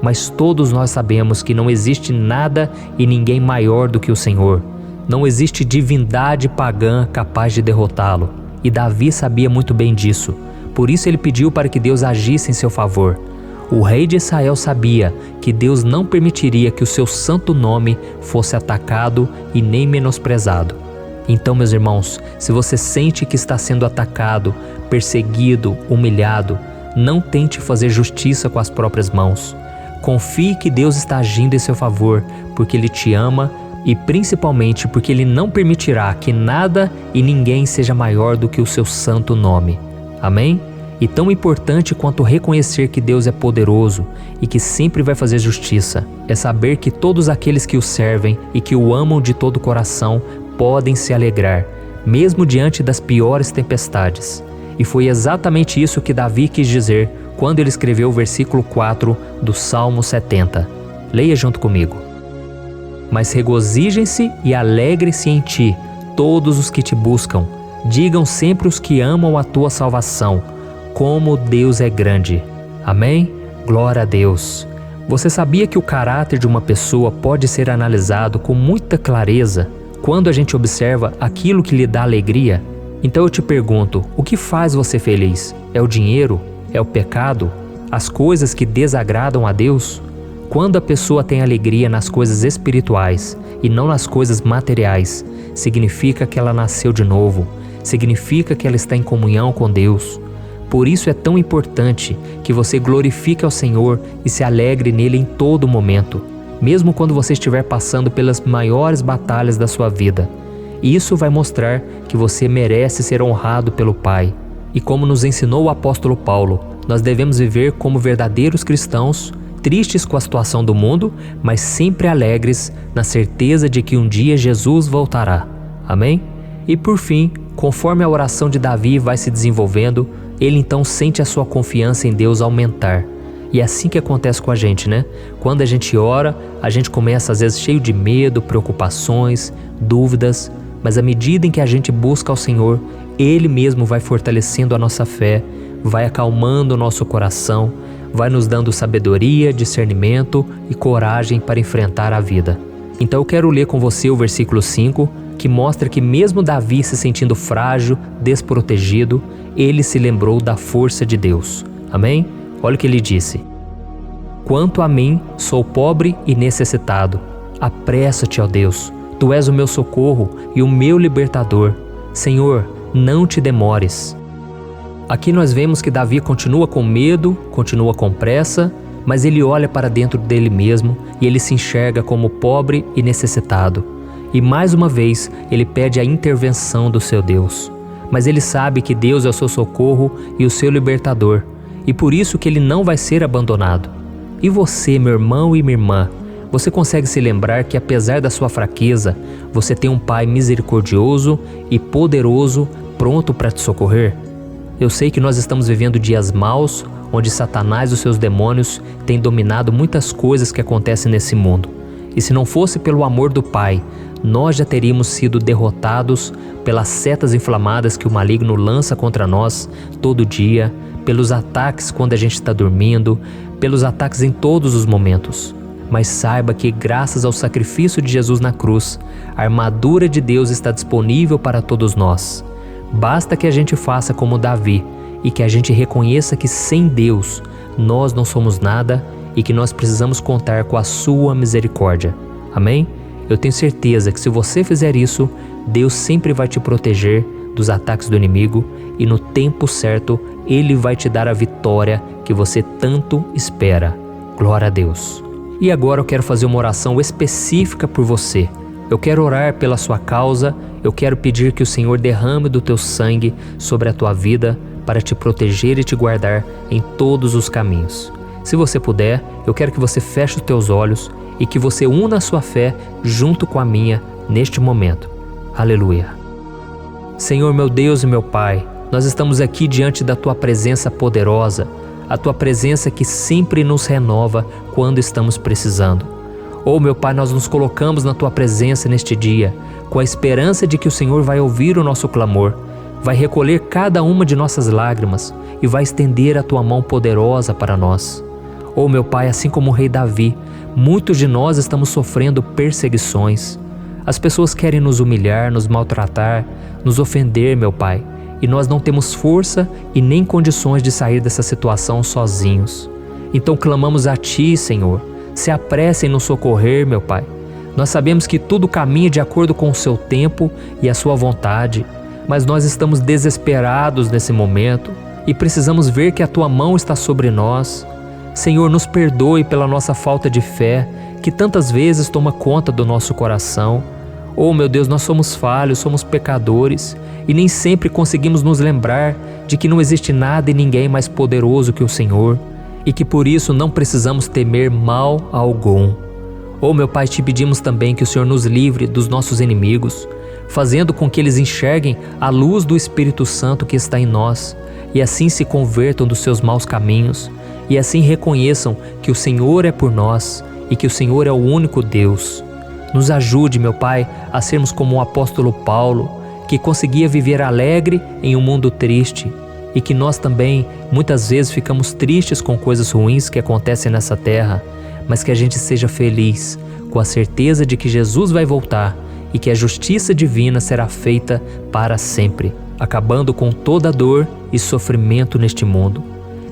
Mas todos nós sabemos que não existe nada e ninguém maior do que o Senhor. Não existe divindade pagã capaz de derrotá-lo. E Davi sabia muito bem disso. Por isso ele pediu para que Deus agisse em seu favor. O rei de Israel sabia que Deus não permitiria que o seu santo nome fosse atacado e nem menosprezado. Então, meus irmãos, se você sente que está sendo atacado, perseguido, humilhado, não tente fazer justiça com as próprias mãos. Confie que Deus está agindo em seu favor, porque Ele te ama e principalmente porque Ele não permitirá que nada e ninguém seja maior do que o seu santo nome. Amém? E tão importante quanto reconhecer que Deus é poderoso e que sempre vai fazer justiça, é saber que todos aqueles que o servem e que o amam de todo o coração podem se alegrar, mesmo diante das piores tempestades. E foi exatamente isso que Davi quis dizer quando ele escreveu o versículo 4 do Salmo 70. Leia junto comigo. Mas regozijem-se e alegrem-se em ti, todos os que te buscam. Digam sempre os que amam a tua salvação, como Deus é grande. Amém? Glória a Deus. Você sabia que o caráter de uma pessoa pode ser analisado com muita clareza quando a gente observa aquilo que lhe dá alegria? Então eu te pergunto, o que faz você feliz? É o dinheiro? É o pecado? As coisas que desagradam a Deus? Quando a pessoa tem alegria nas coisas espirituais e não nas coisas materiais, significa que ela nasceu de novo, significa que ela está em comunhão com Deus. Por isso é tão importante que você glorifique ao Senhor e se alegre nele em todo momento, mesmo quando você estiver passando pelas maiores batalhas da sua vida. Isso vai mostrar que você merece ser honrado pelo Pai. E como nos ensinou o apóstolo Paulo, nós devemos viver como verdadeiros cristãos, tristes com a situação do mundo, mas sempre alegres na certeza de que um dia Jesus voltará. Amém? E por fim, conforme a oração de Davi vai se desenvolvendo, ele então sente a sua confiança em Deus aumentar. E é assim que acontece com a gente, né? Quando a gente ora, a gente começa às vezes cheio de medo, preocupações, dúvidas, mas à medida em que a gente busca ao Senhor, Ele mesmo vai fortalecendo a nossa fé, vai acalmando o nosso coração, vai nos dando sabedoria, discernimento e coragem para enfrentar a vida. Então eu quero ler com você o versículo 5, que mostra que mesmo Davi se sentindo frágil, desprotegido, ele se lembrou da força de Deus. Amém? Olha o que ele disse. Quanto a mim, sou pobre e necessitado. Apressa-te, ó Deus. Tu és o meu socorro e o meu libertador. Senhor, não te demores. Aqui nós vemos que Davi continua com medo, continua com pressa, mas ele olha para dentro dele mesmo e ele se enxerga como pobre e necessitado. E mais uma vez ele pede a intervenção do seu Deus. Mas ele sabe que Deus é o seu socorro e o seu libertador, e por isso que ele não vai ser abandonado. E você, meu irmão e minha irmã, você consegue se lembrar que apesar da sua fraqueza, você tem um Pai misericordioso e poderoso pronto para te socorrer? Eu sei que nós estamos vivendo dias maus, onde Satanás e os seus demônios têm dominado muitas coisas que acontecem nesse mundo. E se não fosse pelo amor do Pai, nós já teríamos sido derrotados pelas setas inflamadas que o maligno lança contra nós todo dia, pelos ataques quando a gente está dormindo, pelos ataques em todos os momentos. Mas saiba que graças ao sacrifício de Jesus na cruz, a armadura de Deus está disponível para todos nós. Basta que a gente faça como Davi e que a gente reconheça que sem Deus nós não somos nada e que nós precisamos contar com a sua misericórdia. Amém? Eu tenho certeza que se você fizer isso, Deus sempre vai te proteger dos ataques do inimigo e no tempo certo Ele vai te dar a vitória que você tanto espera. Glória a Deus. E agora eu quero fazer uma oração específica por você. Eu quero orar pela sua causa, eu quero pedir que o Senhor derrame do teu sangue sobre a tua vida para te proteger e te guardar em todos os caminhos. Se você puder, eu quero que você feche os teus olhos e que você una a sua fé junto com a minha neste momento. Aleluia. Senhor, meu Deus e meu Pai, nós estamos aqui diante da Tua presença poderosa, a Tua presença que sempre nos renova quando estamos precisando. Oh, meu Pai, nós nos colocamos na Tua presença neste dia, com a esperança de que o Senhor vai ouvir o nosso clamor, vai recolher cada uma de nossas lágrimas e vai estender a Tua mão poderosa para nós. Oh, meu Pai, assim como o rei Davi, muitos de nós estamos sofrendo perseguições. As pessoas querem nos humilhar, nos maltratar, nos ofender, meu Pai, e nós não temos força e nem condições de sair dessa situação sozinhos. Então clamamos a Ti, Senhor, se apresse em nos socorrer, meu Pai. Nós sabemos que tudo caminha de acordo com o Seu tempo e a Sua vontade, mas nós estamos desesperados nesse momento e precisamos ver que a Tua mão está sobre nós. Senhor, nos perdoe pela nossa falta de fé, que tantas vezes toma conta do nosso coração. Oh, meu Deus, nós somos falhos, somos pecadores e nem sempre conseguimos nos lembrar de que não existe nada e ninguém mais poderoso que o Senhor e que por isso não precisamos temer mal algum. Oh, meu Pai, te pedimos também que o Senhor nos livre dos nossos inimigos, fazendo com que eles enxerguem a luz do Espírito Santo que está em nós e assim se convertam dos seus maus caminhos e assim reconheçam que o Senhor é por nós e que o Senhor é o único Deus. Nos ajude, meu Pai, a sermos como o apóstolo Paulo, que conseguia viver alegre em um mundo triste, e que nós também, muitas vezes, ficamos tristes com coisas ruins que acontecem nessa terra, mas que a gente seja feliz, com a certeza de que Jesus vai voltar e que a justiça divina será feita para sempre, acabando com toda dor e sofrimento neste mundo.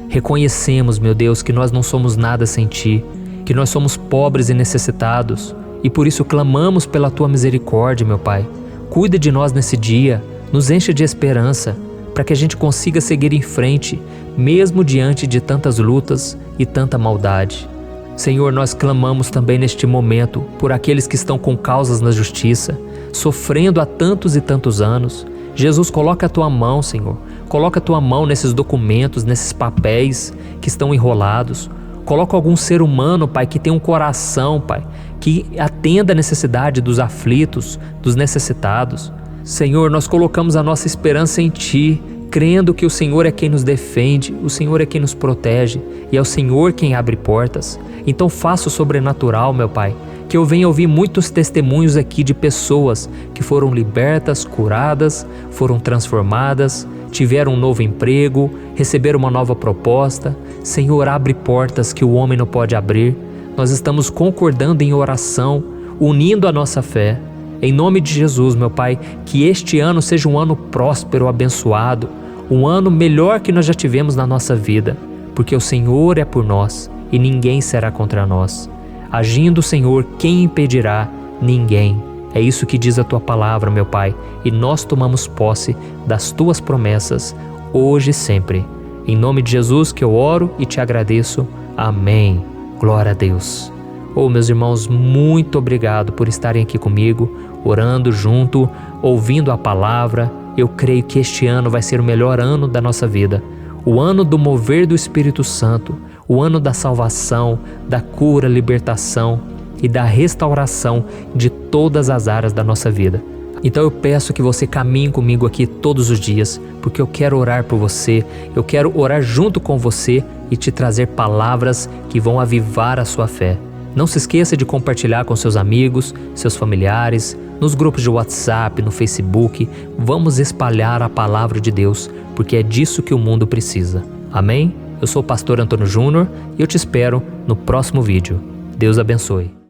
Reconhecemos, meu Deus, que nós não somos nada sem Ti, que nós somos pobres e necessitados, e por isso clamamos pela Tua misericórdia, meu Pai. Cuida de nós nesse dia, nos encha de esperança, para que a gente consiga seguir em frente, mesmo diante de tantas lutas e tanta maldade. Senhor, nós clamamos também neste momento por aqueles que estão com causas na justiça, sofrendo há tantos e tantos anos. Jesus, coloca a Tua mão, Senhor. Coloca a Tua mão nesses documentos, nesses papéis que estão enrolados. Coloca algum ser humano, Pai, que tem um coração, Pai, que atenda a necessidade dos aflitos, dos necessitados. Senhor, nós colocamos a nossa esperança em Ti, crendo que o Senhor é quem nos defende, o Senhor é quem nos protege e é o Senhor quem abre portas. Então faça o sobrenatural, meu Pai, que eu venha ouvir muitos testemunhos aqui de pessoas que foram libertas, curadas, foram transformadas, tiveram um novo emprego, receberam uma nova proposta. Senhor, abre portas que o homem não pode abrir. Nós estamos concordando em oração, unindo a nossa fé. Em nome de Jesus, meu Pai, que este ano seja um ano próspero, abençoado, um ano melhor que nós já tivemos na nossa vida, porque o Senhor é por nós e ninguém será contra nós. Agindo o Senhor, quem impedirá? Ninguém. É isso que diz a Tua palavra, meu Pai, e nós tomamos posse das Tuas promessas, hoje e sempre. Em nome de Jesus que eu oro e te agradeço. Amém. Glória a Deus. Oh, meus irmãos, muito obrigado por estarem aqui comigo, orando junto, ouvindo a palavra. Eu creio que este ano vai ser o melhor ano da nossa vida. O ano do mover do Espírito Santo, o ano da salvação, da cura, libertação e da restauração de todas as áreas da nossa vida. Então eu peço que você caminhe comigo aqui todos os dias, porque eu quero orar por você, eu quero orar junto com você e te trazer palavras que vão avivar a sua fé. Não se esqueça de compartilhar com seus amigos, seus familiares, nos grupos de WhatsApp, no Facebook. Vamos espalhar a palavra de Deus, porque é disso que o mundo precisa. Amém? Eu sou o pastor Antônio Júnior e eu te espero no próximo vídeo. Deus abençoe.